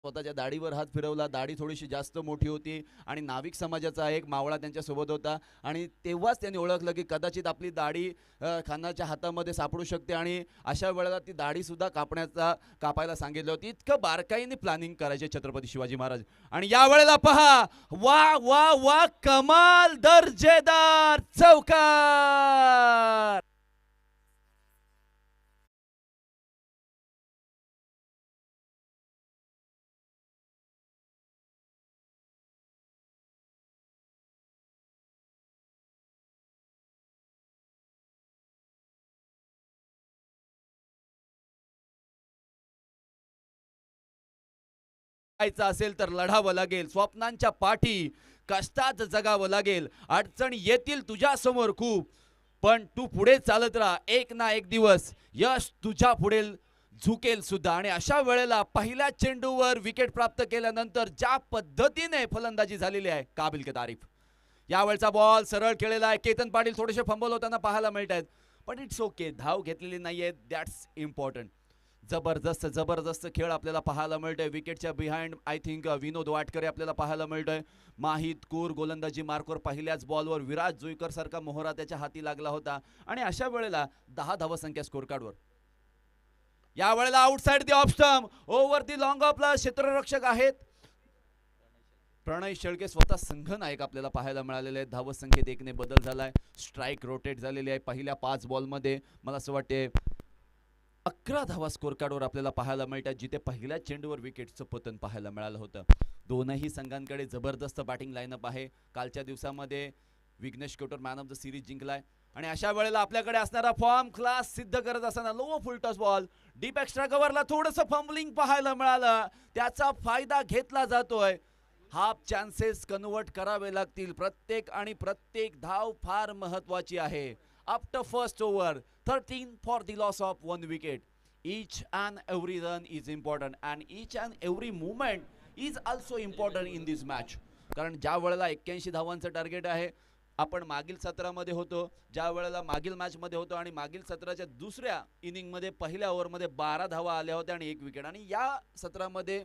स्वतःच्या दाढीवर हात फिरवला. दाढी थोडीशी जास्त मोठी होती आणि नाविक समाजाचा एक मावळा त्यांच्या सोबत होता. आणि तेव्हाच त्यांनी ओळखलं की कदाचित आपली दाढी खानाच्या हातामध्ये सापडू शकते. आणि अशा वेळेला ती दाढी सुद्धा कापायला सांगितलं होती. इतकं बारकाईने प्लॅनिंग करायचे छत्रपती शिवाजी महाराज. आणि या वेळेला पहा, वा वा वा, कमाल दर्जेदार चौकार. असेल तर लढावं लागेल. स्वप्नांच्या पाठी कष्टात जगावं लागेल. अडचणी येतील तुझ्या समोर खूप, पण तू पुढे चालत राहा. एक ना एक दिवस यश तुझ्या पुढे झुकेल सुद्धा. आणि अशा वेळेला पहिल्या चेंडूवर विकेट प्राप्त केल्यानंतर ज्या पद्धतीने फलंदाजी झालेली आहे, काबिल के तारीफ. यावेळचा बॉल सरळ खेळलेला आहे. केतन पाटील थोडेसे फंबल होताना पाहायला मिळत आहेत, पण इट्स ओके. धाव घेतलेली नाहीये, दॅट्स इम्पॉर्टंट. जबरदस्त खेळ आपल्याला पाहायला मिळतोय. विकेटच्या बिहाइंड आय थिंक विनोद वाटकरे आपल्याला पाहायला मिळतोय. माहीत कूर गोलंदाजी मार्कवर पहिल्याच बॉलवर विराज जुईकर सारखा मोहरा त्याच्या हाती लागला होता. आणि अशा वेळेला 10 धावसंख्या स्कोर कार्डवर. या वेळेला outside the off stump over the long ऑफला क्षेत्ररक्षक आहेत प्रणय शेळके स्वतः संघनायक आपल्याला पाहायला मिळालेले आहेत. धावत संख्येत 1 ने बदल झालाय. स्ट्राईक रोटेट झालेली आहे. पहिल्या 5 बॉलमध्ये मला असं वाटते 11 धावा स्कोर कार्डवर आपल्याला पाहायला मिळतात, जिथे पहिल्या चेंडूवर विकेटचं पतन पाहायला मिळालं होतं. दोनही संघांकडे जबरदस्त बॅटिंग लाईनअप आहे. कालच्या दिवसामध्ये Vighnesh Kator man of the series जिंकलाय आणि अशा वेळेला आपल्याकडे असणारा फॉर्म क्लास सिद्ध करत असताना low full toss ball deep extra कव्हरला थोडंसं फंबलिंग पाहायला मिळालं. त्याचा फायदा घेतला जातोय. हाफ चान्सेस कन्वर्ट करावे लागतील. प्रत्येक धाव फार महत्वाची आहे. After first over 13 for the loss of 1 wicket. each and every run is important and each and every movement is also important in this match. कारण ज्या वेळेला 81 धावांचं टार्गेट आहे, आपण मागील सत्रामध्ये होतो, ज्या वेळेला मागील मॅचमध्ये होतो आणि मागील सत्राच्या दुसऱ्या इनिंगमध्ये पहिल्या ओव्हरमध्ये 12 धावा आल्या होत्या आणि 1 विकेट. आणि या सत्रामध्ये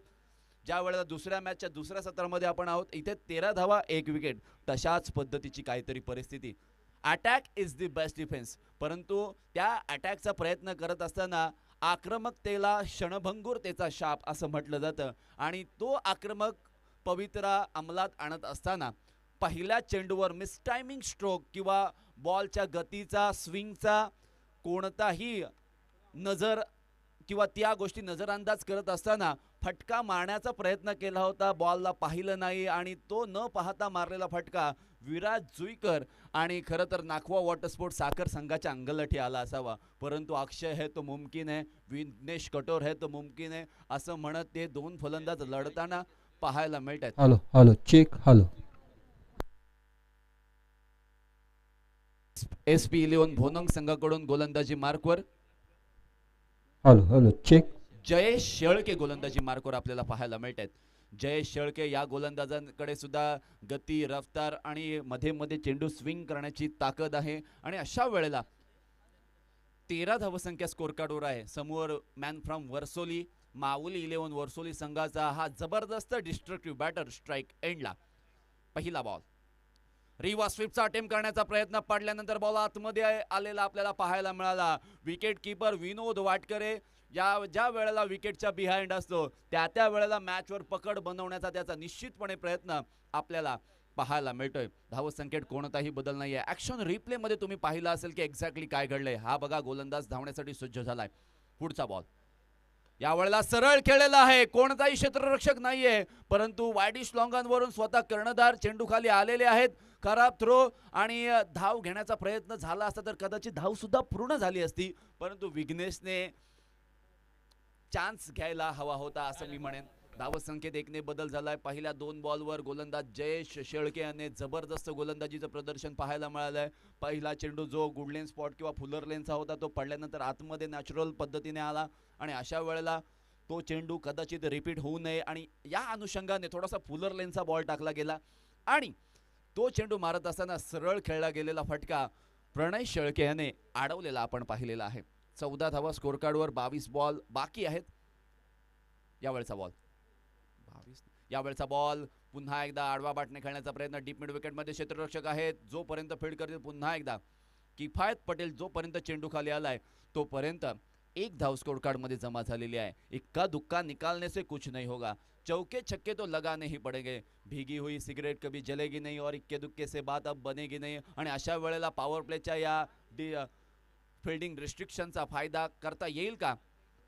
ज्या वेळेला दुसऱ्या मॅचच्या दुसऱ्या सत्रामध्ये आपण आहोत, इथे 13 धावा 1 विकेट. तशाच पद्धतीची काहीतरी परिस्थिती. Attack is the best defence. परंतु त्या अटॅकचा प्रयत्न करत असताना आक्रमकतेला क्षणभंगुरतेचा शाप असं म्हटलं जातं आणि तो आक्रमक पवित्रा अंमलात आणत असताना पहिल्या चेंडूवर मिसटायमिंग स्ट्रोक किंवा बॉलच्या गतीचा स्विंगचा कोणताही नजर किंवा त्या गोष्टी नजरअंदाज करत असताना फटका मारण्याचा प्रयत्न केला होता. बॉलला पाहिलं नाही आणि तो न पाहता मारलेला फटका विराज जुईकर आणि खरं तर नाखवा वॉटर स्पोर्ट साखर संघाच्या अंगलठी आला असावा. परंतु अक्षय है तो मुमकिन है, विघ्नेश कटोर है तो मुमकिन है असं म्हणत ते दोन फलंदाज लढताना पाहायला मिळतात. Hello check. Hello SP 11 Bhonang संघाकडून गोलंदाजी मार्कवर. Hello check. जयेश शेळके गोलंदाजी मार्कवर आपल्याला पाहायला मिळतात. जयेश शेळके या गोलंदाजांकडे सुद्धा गती, रफ्तार आणि मध्ये मध्ये चेंडू स्विंग करण्याची ताकद आहे. आणि अशा वेळेला 13 धावसंख्या स्कोर कार्डवर आहे. समोर मॅन फ्रॉम वर्सोली, माऊली 11 वर्सोली संघाचा हा जबरदस्त डिस्ट्रक्टिव्ह बॅटर. स्ट्राईक एंडला पहिला बॉल. रिवा स्वीपचा अटेम्प्ट करण्याचा प्रयत्न पडल्यानंतर बॉल आतमध्ये आलेला आपल्याला पाहायला मिळाला. विकेट किपर विनोद वाटकरे ज्या वेळेला विकेटच्या बिहाइंड असतो त्या वेळेला मॅचवर पकड बनवण्याचा त्याचा निश्चितपणे प्रयत्न आपल्याला पाहायला मिळतोय. धावसंख्येत कोणताही बदल नाहीये. ऍक्शन रिप्ले मध्ये तुम्ही पाहिलं असेल की एक्झॅक्टली काय घडलंय. हा बघा, गोलंदाज धावण्यासाठी सज्ज झालाय. पुढचा बॉल या वेळेला सरळ खेळलेला आहे. कोणताही क्षेत्ररक्षक नाहीये, परंतु वायडिश लॉंगांवरून स्वतः कर्णधार चेंडू खाली आलेले आहेत. खराब थ्रो आणि धाव घेण्याचा प्रयत्न झाला असता तर कदाचित धाव सुद्धा पूर्ण झाली असती, परंतु विघ्नेशने चान्स घ्यायला हवा होता असं मी म्हणेन. धावसंख्येत 1 ने बदल झालाय. पहिल्या 2 बॉलवर गोलंदाज जयेश शेळके याने जबरदस्त गोलंदाजीचं प्रदर्शन पाहायला मिळालंय. पहिला चेंडू जो गुडलेन स्पॉट किंवा फुलर लेनचा होता तो पडल्यानंतर आतमध्ये नॅचरल पद्धतीने आला आणि अशा वेळेला तो चेंडू कदाचित रिपीट होऊ नये आणि या अनुषंगाने थोडासा फुलर लेनचा बॉल टाकला गेला आणि तो चेंडू मारत असताना सरळ खेळला गेलेला फटका प्रणय शेळके याने अडवलेला आपण पाहिलेला आहे. 14 धावा स्कोर कार्डवर. 22 बॉल बाकी आहेत. यावेळचा बॉल पुन्हा एकदा आडवा बाटने खेळण्याचा प्रयत्न. डीप मिड विकेट मध्ये क्षेत्ररक्षक आहेत, जोपर्यंत फील्ड करतील पुन्हा एकदा किफायत पटेल जोपर्यंत चेंडू खाली आलाय तोपर्यंत 1 धाव स्कोर कार्ड मध्ये जमा झालेली आहे. इक्का दुक्का निकालने से कुछ नहीं होगा, चौके छक्के तो लगाने ही पड़ेंगे. भीगी हुई सिगरेट कभी जलेगी नहीं और इक्के दुक्के से बात अब बनेगी नहीं. आणि अशा वेळेला पॉवर प्लेच्या या फिल्डिंग रिस्ट्रिक्शनचा फायदा करता येईल का?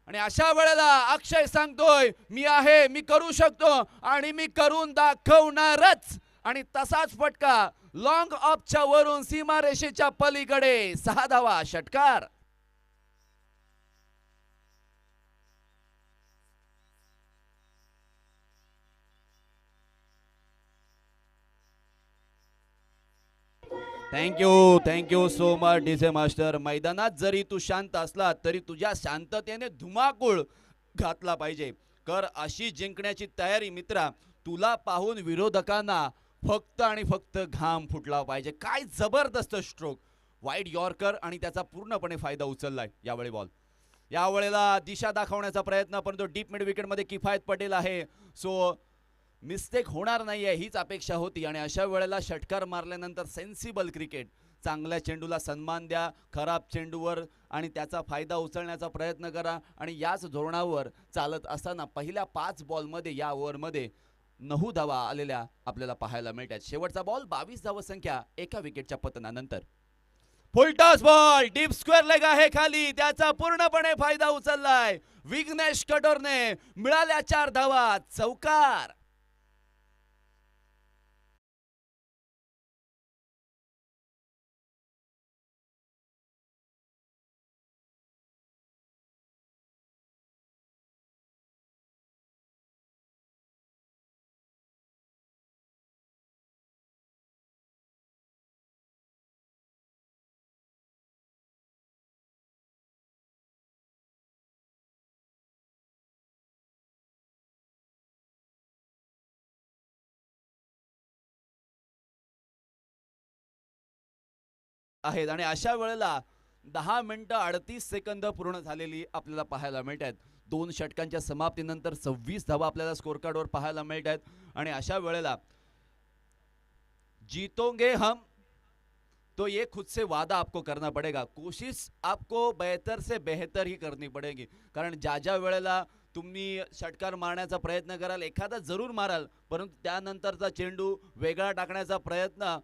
आणि अशा वेळेला अक्षय सांगतोय मी आहे, मी करू शकतो आणि मी करून दाखवणारच. आणि तसाच फटका लॉंग ऑफच्या वरून सीमारेषेच्या पलीकडे 6 धावा. षटकार. Thank you so much DJ master. मैदानात जरी तू शांत असला तरी तुझ्या शांततेने धुमाकूळ घातला पाहिजे. कर अशी जिंकण्याची तयारी मित्रा. तुला पाहून विरोधकांना फक्त आणि फक्त घाम फुटला पाहिजे. काय जबरदस्त स्ट्रोक. वाईड यॉर्कर आणि त्याचा पूर्णपणे फायदा उचललाय. यावेळी बॉल यावेळेला दिशा दाखवण्याचा प्रयत्न, परंतु डीप मिड विकेट मध्ये किफायत पटेल आहे. सो मिस्टेक होणार नाहीये हीच अपेक्षा होती. आणि अशा वेळेला षटकार मारल्यानंतर सेन्सिबल क्रिकेट. चांगल्या चेंडूला सन्मान द्या, खराब चेंडूवर आणि त्याचा फायदा उचलण्याचा प्रयत्न करा. आणि याच धोरणावर चालत असताना पहिल्या 5 बॉलमध्ये या ओव्हरमध्ये 9 धावा आलेल्या आपल्याला पाहायला मिळतात. शेवटचा बॉल 22 धावसंख्या एका विकेटच्या पतनानंतर. Full toss ball deep square leg आहे खाली, त्याचा पूर्णपणे फायदा उचललाय विघ्नेश कटोरने. मिळाल्या 4 धावा, चौकार. आहेत आणि अशा वेळेला 10 मिनिटं 38 सेकंद पूर्ण झालेली आपल्याला पाहायला मिळतात. 2 षटकांच्या समाप्तीनंतर 26 धावा आपल्याला स्कोर कार्डवर पाहायला मिळतात. आणि अशा वेळेला जीतोगे हम, तो ये खुद से वादा आपको करना पड़ेगा. कोशिश आपको बेहतर से बेहतर ही करनी पड़ेगी. कारण ज्या वेळेला तुम्ही षटकार मारण्याचा प्रयत्न कराल, एखादा जरूर माराल, परंतु त्यानंतरचा चेंडू वेगळा टाकण्याचा प्रयत्न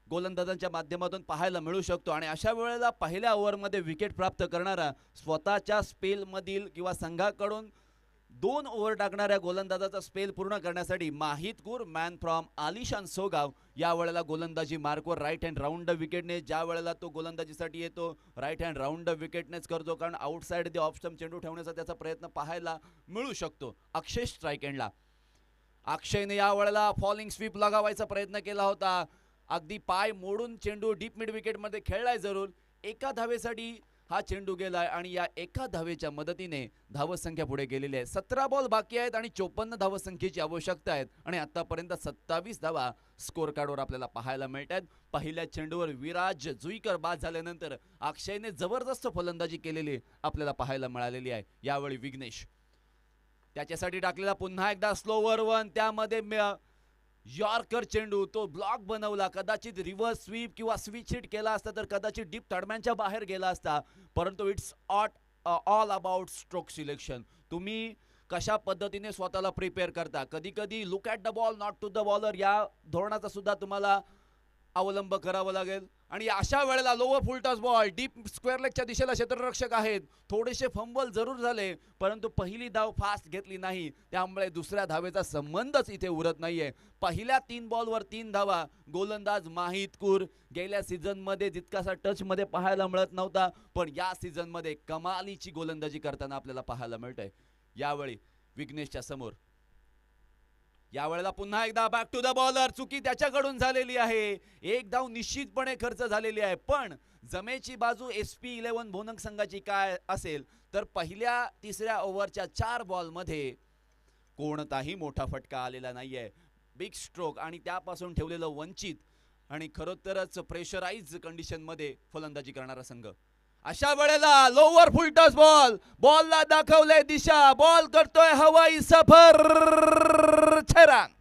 गोलंदाजांच्या माध्यमातून पाहायला मिळू शकतो. आणि अशा वेळेला पहिल्या ओव्हरमध्ये विकेट प्राप्त करणारा स्वतःच्या स्पेलमधील किंवा संघाकडून 2 ओव्हर टाकणाऱ्या गोलंदाजाचा स्पेल पूर्ण करण्यासाठी माहित कुर मॅन फ्रॉम आलिशान सोगाव या वेळेला गोलंदाजी मार्कवर राईट हँड राऊंड विकेटने, ज्या वेळेला तो गोलंदाजीसाठी येतो राईट हँड राऊंड विकेटनेच करतो. कारण आउटसाइड द ऑफ स्टंप चेंडू ठेवण्याचा त्याचा प्रयत्न पाहायला मिळू शकतो. अक्षय स्ट्राईक एंडला. अक्षयने या वेळेला फॉलिंग स्वीप लगावायचा प्रयत्न केला होता. अगदी पाय मोडून चेंडू डीप मिड विकेटमध्ये खेळलाय जरूर. एका धावेसाठी हा चेंडू गेलाय आणि या एका धावेच्या मदतीने धावसंख्या पुढे गेलेली आहे. 17 बॉल बाकी आहेत आणि 54 धावसंख्येची आवश्यकता आहे. आणि आतापर्यंत 27 धावा स्कोर कार्डवर आपल्याला पाहायला मिळतात. पहिल्या चेंडूवर विराज जुईकर बाद झाल्यानंतर अक्षयने जबरदस्त फलंदाजी केलेली आपल्याला पाहायला मिळालेली आहे. यावेळी विघ्नेश त्याच्यासाठी टाकलेला पुन्हा एकदा स्लोवर वन, त्यामध्ये यॉर्कर चेंडू, तो ब्लॉक बनवला. कदाचित रिव्हर्स स्वीप किंवा स्विच हिट केला असता तर कदाचित डीप तडम्यांच्या बाहेर गेला असता. परंतु it's all about stroke selection. तुम्ही कशा पद्धतीने स्वतःला प्रिपेअर करता. कधी कधी look at the ball not to the bowler या धोरणाचा सुद्धा तुम्हाला अवलंब करावा लागेल. आणि अशा वेळेला lower full toss ball deep square लेगच्या दिशेला क्षेत्ररक्षक आहेत. थोडेसे फंबल जरूर झाले, परंतु पहिली धाव फास्ट घेतली नाही, त्यामुळे दुसऱ्या धावेचा संबंधच इथे उरत नाहीये. पहिल्या 3 बॉलवर 3 धावा. गोलंदाज माहित कुर गेल्या सीझनमध्ये जितकासा टच मध्ये पाहायला मिळत नव्हता, पण या सीझनमध्ये कमालीची गोलंदाजी करताना आपल्याला पाहायला मिळतंय. यावेळी विघ्नेशच्या समोर यावेळेला पुन्हा एकदा बॅक टू द बॉलर. चुकी त्याच्याकडून झालेली आहे. एक धाव निश्चितपणे खर्च झालेली आहे. पण जमेची बाजू SP11 भोनंग संघाची काय असेल तर पहिल्या तिसऱ्या ओव्हरच्या 4 बॉलमध्ये कोणताही मोठा फटका आलेला नाहीये. बिग स्ट्रोक आणि त्यापासून ठेवलेलं वंचित आणि खरोखरच प्रेशराइज कंडिशन मध्ये फलंदाजी करणारा संघ. अशा वेळेला लोअर फुलटॉस बॉल, बॉलला दाखवले दिशा, बॉल करतोय हवाई सफर. छरांग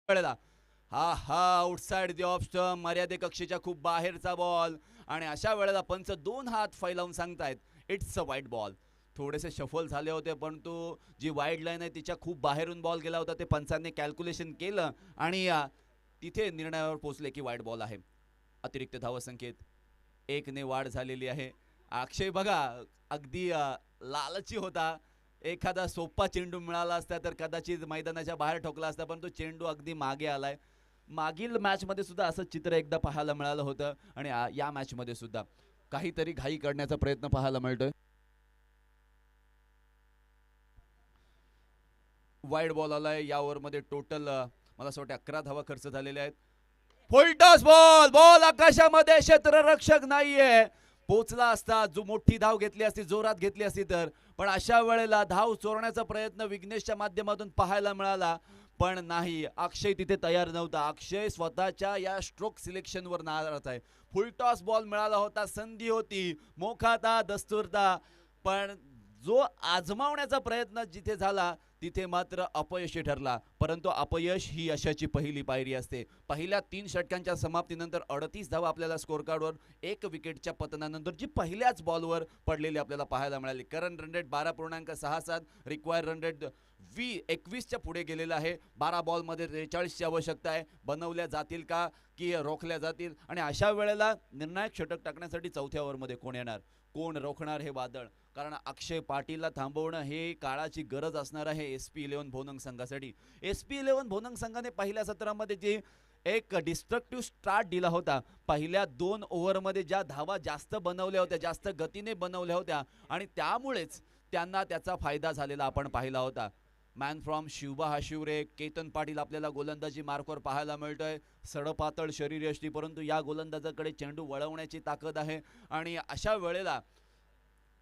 वेळेला हा आउटसाइड द ऑफ स्टंप, मर्यादे कक्षेच्या खूप बाहेरचा बॉल. आणि अशा वेळेला पंच 2 हात फैलावून सांगतायत इट्स अ वाईड बॉल. थोडेसे शफल झाले होते, परंतु जी वाईड लाईन आहे तिच्या खूप बाहेरून बॉल गेला होता. ते पंचांनी कॅल्क्युलेशन केलं आणि तिथे निर्णयावर पोहोचले की वाईड बॉल आहे. अतिरिक्त धावसंख्येत 1 ने वाढ झालेली आहे. अक्षय बघा अगदी लालची होता. एखादा सोपा चेंडू मिळाला असता तर कदाचित मैदानाच्या बाहेर ठोकला असता, पण तो चेंडू अगदी मागे आलाय. मागील मॅच मध्ये सुद्धा असं चित्र एकदा पाहायला मिळालं होतं आणि या मॅच मध्ये सुद्धा काहीतरी घाई करण्याचा प्रयत्न पाहायला मिळतोय. वाईड बॉल आलाय. या ओव्हर मध्ये टोटल मला असं वाटतं 11 धावा खर्च झालेल्या आहेत. फुलटॉस बॉल, बॉल आकाशामध्ये, क्षेत्ररक्षक नाहीये. पोचला असता, जो मोठी धाव घेतली असती, जोरात घेतली असती तर. पण अशा वेळेला धाव चोरण्याचा प्रयत्न विघ्नेशच्या माध्यमातून पाहायला मिळाला, पण नाही. अक्षय तिथे तयार नव्हता. अक्षय स्वतःच्या या स्ट्रोक सिलेक्शनवर नाराज आहे. फुलटॉस बॉल मिळाला होता, संधी होती, मोखा था, दस्तूर था, पण जो आजमावण्याचा प्रयत्न जिथे झाला तिथे मात्र अपयशी ठरला. परंतु अपयश ही यशाची पहिली पायरी असते. पहिल्या 3 षटकांच्या समाप्तीनंतर 38 धावा आपल्याला स्कोर कार्डवर 1 विकेटच्या पतनानंतर जी पहिल्याच बॉलवर पडलेली आपल्याला पाहायला मिळाली. Current run rate 12.67, required run rate 21च्या पुढे गेलेला आहे. 12 बॉलमध्ये 43ची आवश्यकता आहे. बनवल्या जातील का की रोखल्या जातील, आणि अशा वेळेला निर्णायक षटक टाकण्यासाठी चौथ्या ओव्हरमध्ये कोण येणार, कोण रोखणार हे वादळ. कारण अक्षय पाटीलला थांबवणं हे काळाची गरज असणार आहे SP11 भोनंग संघासाठी. SP11 भोनंग संघाने पहिल्या सत्रामध्ये जे एक डिस्ट्रक्टिव्ह स्टार्ट दिला होता, पहिल्या 2 ओव्हरमध्ये ज्या धावा जास्त बनवल्या होत्या, जास्त गतीने बनवल्या होत्या, आणि त्यामुळेच त्यांना त्याचा फायदा झालेला आपण पाहिला होता. मॅन फ्रॉम शिवबा हा शिवरे केतन पाटील आपल्याला गोलंदाजी मार्कवर पाहायला मिळतोय. सडपातळ शरीरयष्टी, परंतु या गोलंदाजाकडे चेंडू वळवण्याची ताकद आहे. आणि अशा वेळेला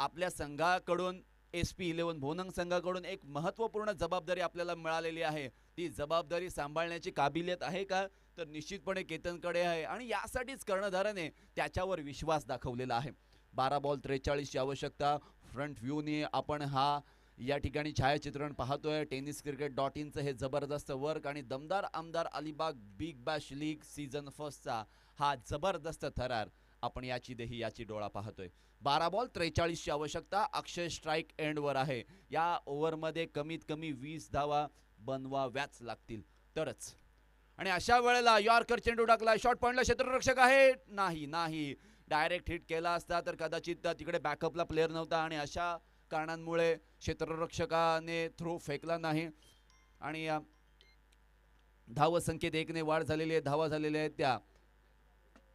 आपल्या संघाकडून SP11 भोनंग संघाकडून एक महत्त्वपूर्ण जबाबदारी आपल्याला मिळालेली आहे. ती जबाबदारी सांभाळण्याची काबिलियत आहे का, तर निश्चितपणे केतनकडे आहे, आणि यासाठीच कर्णधाराने त्याच्यावर विश्वास दाखवलेला आहे. 12 बॉल 43ची आवश्यकता. फ्रंट व्ह्यूने आपण या ठिकाणी छायाचित्रण पाहतोय. tenniscricket.inचं हे जबरदस्त वर्क आणि दमदार आमदार Alibag big bash league season फर्स्टचा हा जबरदस्त थरार आपण याची डोळा पाहतोय. 12 बॉल 43ची आवश्यकता. अक्षय स्ट्राईक एंडवर आहे. या ओव्हरमध्ये कमीत कमी 20 धावा बनवाव्याच लागतील तरच. आणि अशा वेळेला यॉर्कर चेंडू टाकला, शॉर्ट पॉइंटला क्षेत्ररक्षक आहे, नाही डायरेक्ट हिट केला असता तर कदाचित तिकडे बॅकअपला प्लेअर नव्हता, आणि अशा कारणांमुळे क्षेत्ररक्षकाने थ्रो फेकला नाही. आणि धावसंख्येत 1ने वाढ झालेली आहे. धावा झालेल्या आहेत त्या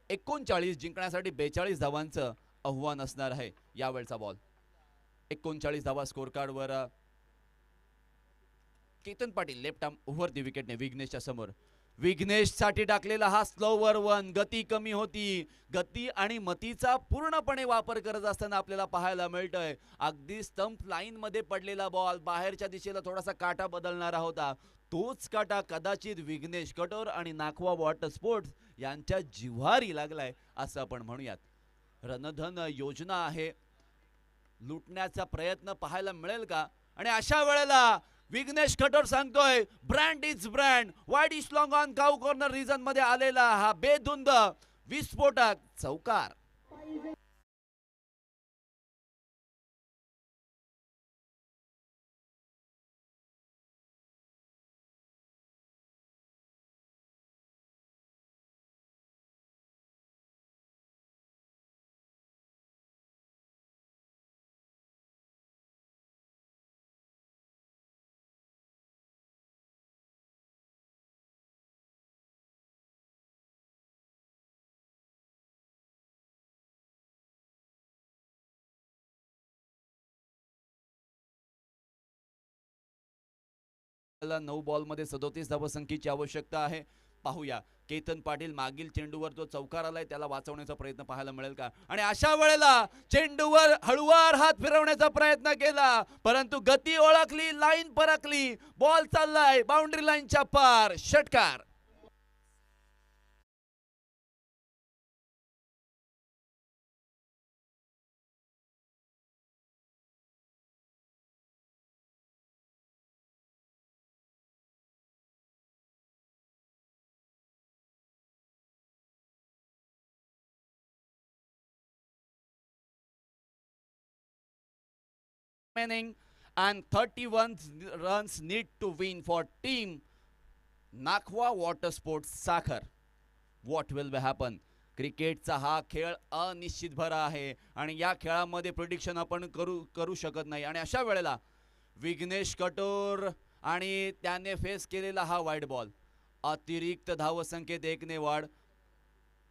39. जिंकण्यासाठी 42 धावांचं आव्हान असणार आहे यावेळचा बॉल. 39 धावा स्कोर कार्डवर. Ketan Patil left arm over the विकेटने विघ्नेशच्या समोर. विघ्नेशसाठी टाकलेला हा स्लोवर वन. गती कमी होती, गती आणि मतीचा पूर्णपणे वापर करत असताना आपल्याला पाहायला मिळतंय. अगदी स्टंप लाईन मध्ये पडलेला बॉल बाहेरच्या दिशेला थोडासा काटा बदलणारा होता. तोच काटा कदाचित विघ्नेश कटोर आणि नाखवा वॉटर स्पोर्ट्स यांच्या जिव्हारी लागलाय असं आपण म्हणूयात. रणधन योजना आहे, लुटण्याचा प्रयत्न पाहायला मिळेल का. आणि अशा वेळेला विघ्नेश कटोर सांगतोय brand is brand. Wide is long on cow corner region मध्ये आलेला हा बेधुंद विस्फोटक चौकार. ला 9 बॉलमध्ये 37 धावसंख्येची आवश्यकता आहे. पाहूया केतन पाटील मागील चेंडूवर जो चौकार आलाय त्याला वाचवण्याचा प्रयत्न पाहायला मिळेल का. आणि अशा वेळेला चेंडूवर हळूवार हात फिरवण्याचा प्रयत्न केला, परंतु गती ओळखली, लाईन परखली, बॉल चाललाय बाउंड्री लाईनच्या पार. षटकार. And 31 runs need to win for team Nakhwa water sports Sakhar. What will happen? क्रिकेटचा हा खेळ अनिश्चित भरा आहे आणि या खेळामध्ये प्रिडिक्शन आपण करू शकत नाही. आणि अशा वेळेला विघ्नेश कटोर आणि त्याने फेस केलेला हा वाईड बॉल. अतिरिक्त धावसंख्येत 1ने वाढ.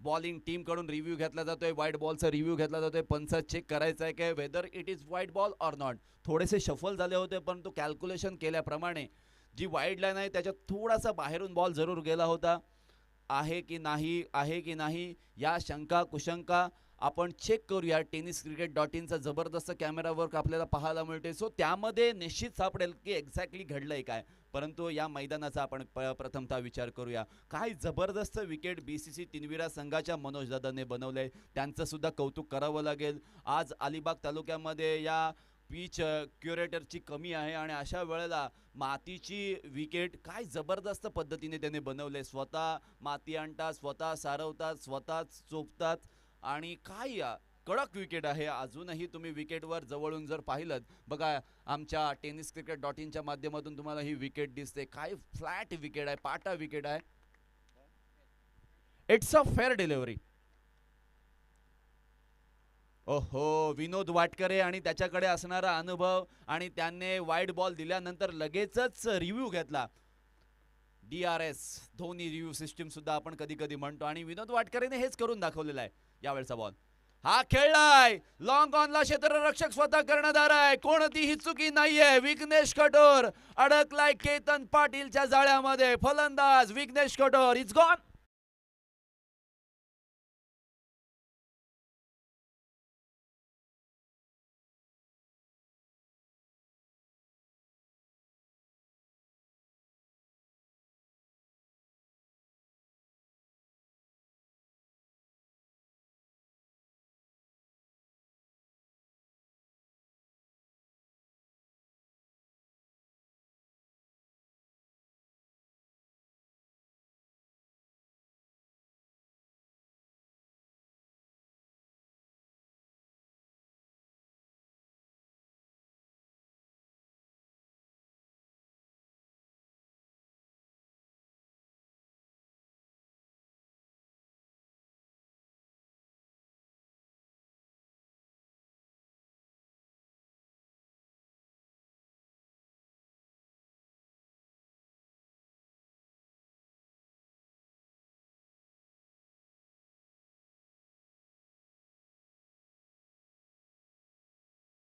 बॉलिंग टीम कडून रिव्ह्यू घेतला जातोय, वाईट बॉलचा रिव्ह्यू घेतला जातोय. पंच चेक करायचा आहे की वेदर इट इज वाईट बॉल ऑर नॉट. थोडेसे शफल झाले होते, परंतु कॅल्क्युलेशन केल्याप्रमाणे जी वाईड लाईन आहे त्याच्यात थोडासा बाहेरून बॉल जरूर गेला होता. आहे की नाही या शंका कुशंका आपण चेक करूया. tenniscricket.in चा जबरदस्त कॅमेरा वर्क आपल्याला पाहायला मिळते. सो त्यामध्ये निश्चित सापडेल की एक्झॅक्टली घडलंय काय. परंतु या मैदानाचा आपण प्रथमतः विचार करूया. काय जबरदस्त विकेट BCC तिनविरा संघाच्या मनोज दादाने बनवलंय, त्यांचं सुद्धा कौतुक करावं लागेल. आज अलिबाग तालुक्यामध्ये या पिच क्युरेटरची कमी आहे आणि अशा वेळेला मातीची विकेट काय जबरदस्त पद्धतीने त्याने बनवले. स्वतः माती आणतात, स्वतः सारवतात, स्वतःच चोपतात आणि काय कडक विकेट आहे. अजूनही तुम्ही विकेटवर जवळून जर पाहिलं बघा, आमच्या tenniscricket.in च्या माध्यमातून तुम्हाला ही विकेट दिसते. काय फ्लॅट विकेट आहे, पाटा विकेट आहे. It's a fair delivery. ओहो, विनोद वाटकरे आणि त्याच्याकडे असणारा अनुभव आणि त्याने वाईड बॉल दिल्यानंतर लगेचच रिव्ह्यू घेतला. DRS धोनी रिव्ह्यू सिस्टीम सुद्धा आपण कधी कधी म्हणतो आणि विनोद वाटकरेने हेच करून दाखवलेलं आहे. यावेळचा बॉल हा खेळलाय लॉंग ऑनला, क्षेत्ररक्षक स्वतः कर्णधार आहे, कोणतीही चुकी नाहीये. विघ्नेश कठोर अडकलाय केतन पाटीलच्या जाळ्यामध्ये. फलंदाज विघ्नेश कठोर इट्स गॉन.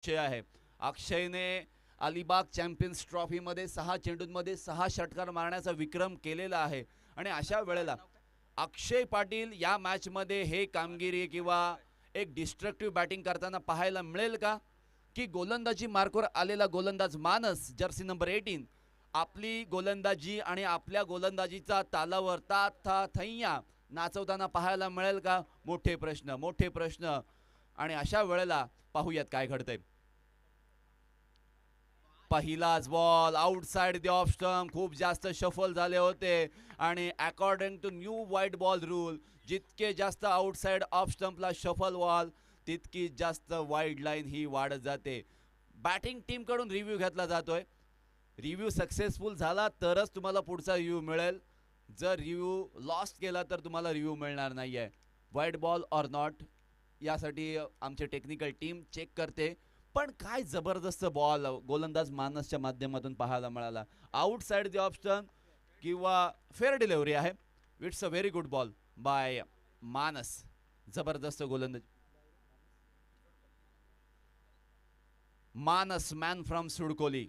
आहे अक्षयने अलिबाग चॅम्पियन्स ट्रॉफी मध्ये 6 चेंडूंमध्ये 6 षटकार मारण्याचा विक्रम केलेला आहे. आणि अशा वेळेला अक्षय पाटील या मॅच मध्ये हे कामगिरी किंवा एक डिस्ट्रक्टिव्ह बॅटिंग करताना पाहायला मिळेल का, की गोलंदाजी मार्कवर आलेला गोलंदाज मानस जर्सी नंबर 18 आपली गोलंदाजी आणि आपल्या गोलंदाजीचा तालावर ता था थैया नाचवताना पाहायला मिळेल का. मोठे प्रश्न, मोठे प्रश्न. आणि अशा वेळेला पाहूयात काय घडतंय. पहिलाच ball outside the off stump, खूप जास्त शफल झाले होते आणि अकॉर्डिंग टू न्यू वाईट बॉल रूल जितके जास्त आउटसाइड ऑफ स्टंपला शफल बॉल तितकी जास्त वाईड लाईन ही वाढत जाते. बॅटिंग टीम कडून रिव्ह्यू घेतला जातोय. रिव्ह्यू सक्सेसफुल झाला तरच तुम्हाला पुढचा रिव्ह्यू मिळेल. जर रिव्ह्यू लॉस्ट केला तर तुम्हाला रिव्ह्यू मिळणार नाहीये. वाईड बॉल ऑर नॉट यासाठी आमचे टेक्निकल टीम चेक करते. पण काय जबरदस्त बॉल गोलंदाज मानसच्या माध्यमातून पाहायला मिळाला. आउटसाइड द ऑफ स्टंप किंवा फेअर डिलिव्हरी आहे. It's a very good ball by Manas. जबरदस्त गोलंदाज Manas, man from Sudkoli,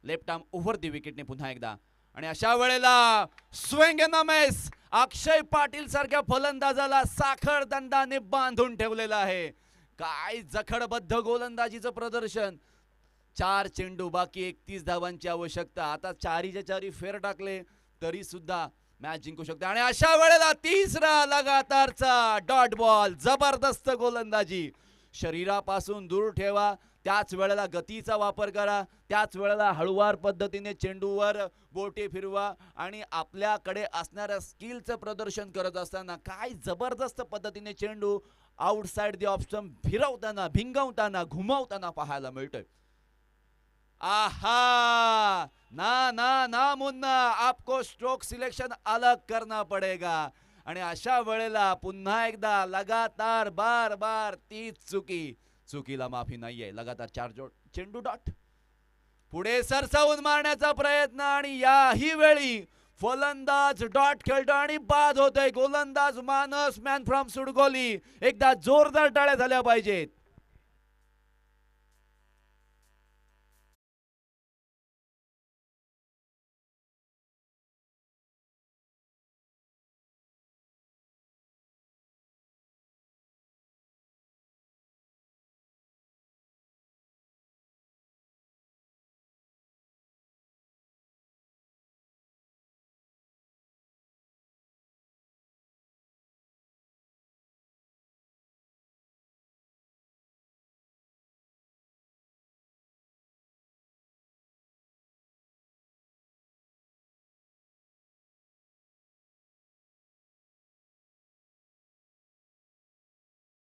left arm over the विकेटने पुन्हा एकदा. आणि अशा वेळेला swing in the miss. Akshay Patil सारख्या फलंदाजाला साखर दंडाने बांधून ठेवलेला आहे. काय जखडबद्ध गोलंदाजीचं प्रदर्शन. 4 चेंडू बाकी, 31 धावांची आवश्यकता. आता 4च्या 4 फेर टाकले तरी सुद्धा मॅच जिंकू शकते. आणि अशा वेळेला तिसरा लगातारचा डॉट बॉल. जबरदस्त गोलंदाजी. शरीरापासून दूर ठेवा, त्याच वेळेला गतीचा वापर करा, त्याच वेळेला हळूवार पद्धतीने चेंडूवर बोटे फिरवा आणि आपल्याकडे असणाऱ्या स्किलचं प्रदर्शन करत असताना काय जबरदस्त पद्धतीने चेंडू आउटसाइड द ऑफ स्टंप फिरवताना, भिंगवताना, घुमावताना पाहायला मिळतोय. आहा, ना ना ना मुन्ना, आपको स्ट्रोक सिलेक्शन अलग करना पडेगा. आणि अशा वेळेला पुन्हा एकदा लगातार बार बार तीच चुकी. चुकीला माफी नाहीये. लगातार 4 चेंडू डॉट. पुढे सरसावून मारण्याचा प्रयत्न आणि याही वेळी फलंदाज डॉट खेळतो आणि बाद होतोय. गोलंदाज मानस, मॅन फ्रॉम सुडकोली. एकदा जोरदार टाळ्या झाल्या पाहिजेत.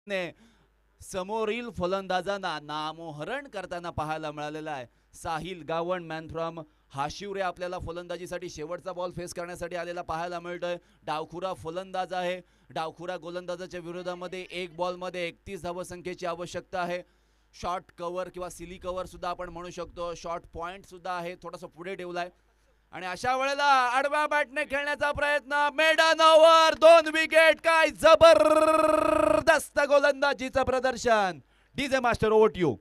ने समोरील फलंदाजांना नामोहरण करताना पाहायला मिळालेला आहे. साहिल गावण मॅन फ्रॉम हाशिवरे आपल्याला फलंदाजीसाठी शेवटचा बॉल फेस करण्यासाठी आलेला पाहायला मिळतोय. डावखुरा फलंदाज आहे. डावखुरा गोलंदाजाच्या विरोधामध्ये एक बॉलमध्ये 31 धावसंख्येची आवश्यकता आहे. शॉर्ट कव्हर किंवा सिली कव्हर सुद्धा आपण म्हणू शकतो. शॉर्ट पॉइंट सुद्धा आहे, थोडासा पुढे ठेवलाय. आणि अशा वेळेला आडव्या बॅटने खेळण्याचा प्रयत्न, मैदानावर 2 विकेट. काय जबरदस्त गोलंदाजीचं प्रदर्शन. DJ master over to you.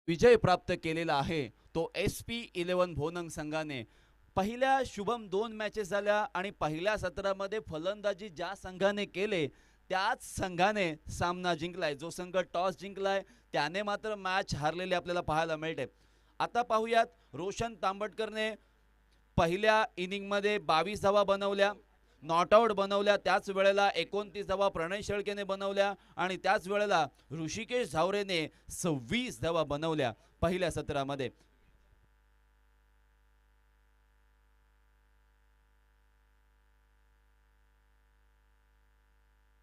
विजय प्राप्त केलेला आहे तो SP11 भोनंग संघाने. पहिल्या शुभम 2 मॅचेस झाल्या आणि पहिल्या सत्रामध्ये फलंदाजी ज्या संघाने केले त्याच संघाने सामना जिंकलाय. जो संघ टॉस जिंकलाय त्याने मात्र मॅच हारलेले आपल्याला पाहायला मिळते. आता पाहूयात, रोशन तांबटकरने पहिल्या इनिंगमध्ये 22 धावा बनवल्या, नॉट आउट बनवल्या. त्याच वेळेला 29 धावा प्रणय शेळकेने बनवल्या आणि त्याच वेळेला ऋषिकेश झावरेने 26 धावा बनवल्या पहिल्या सत्रामध्ये.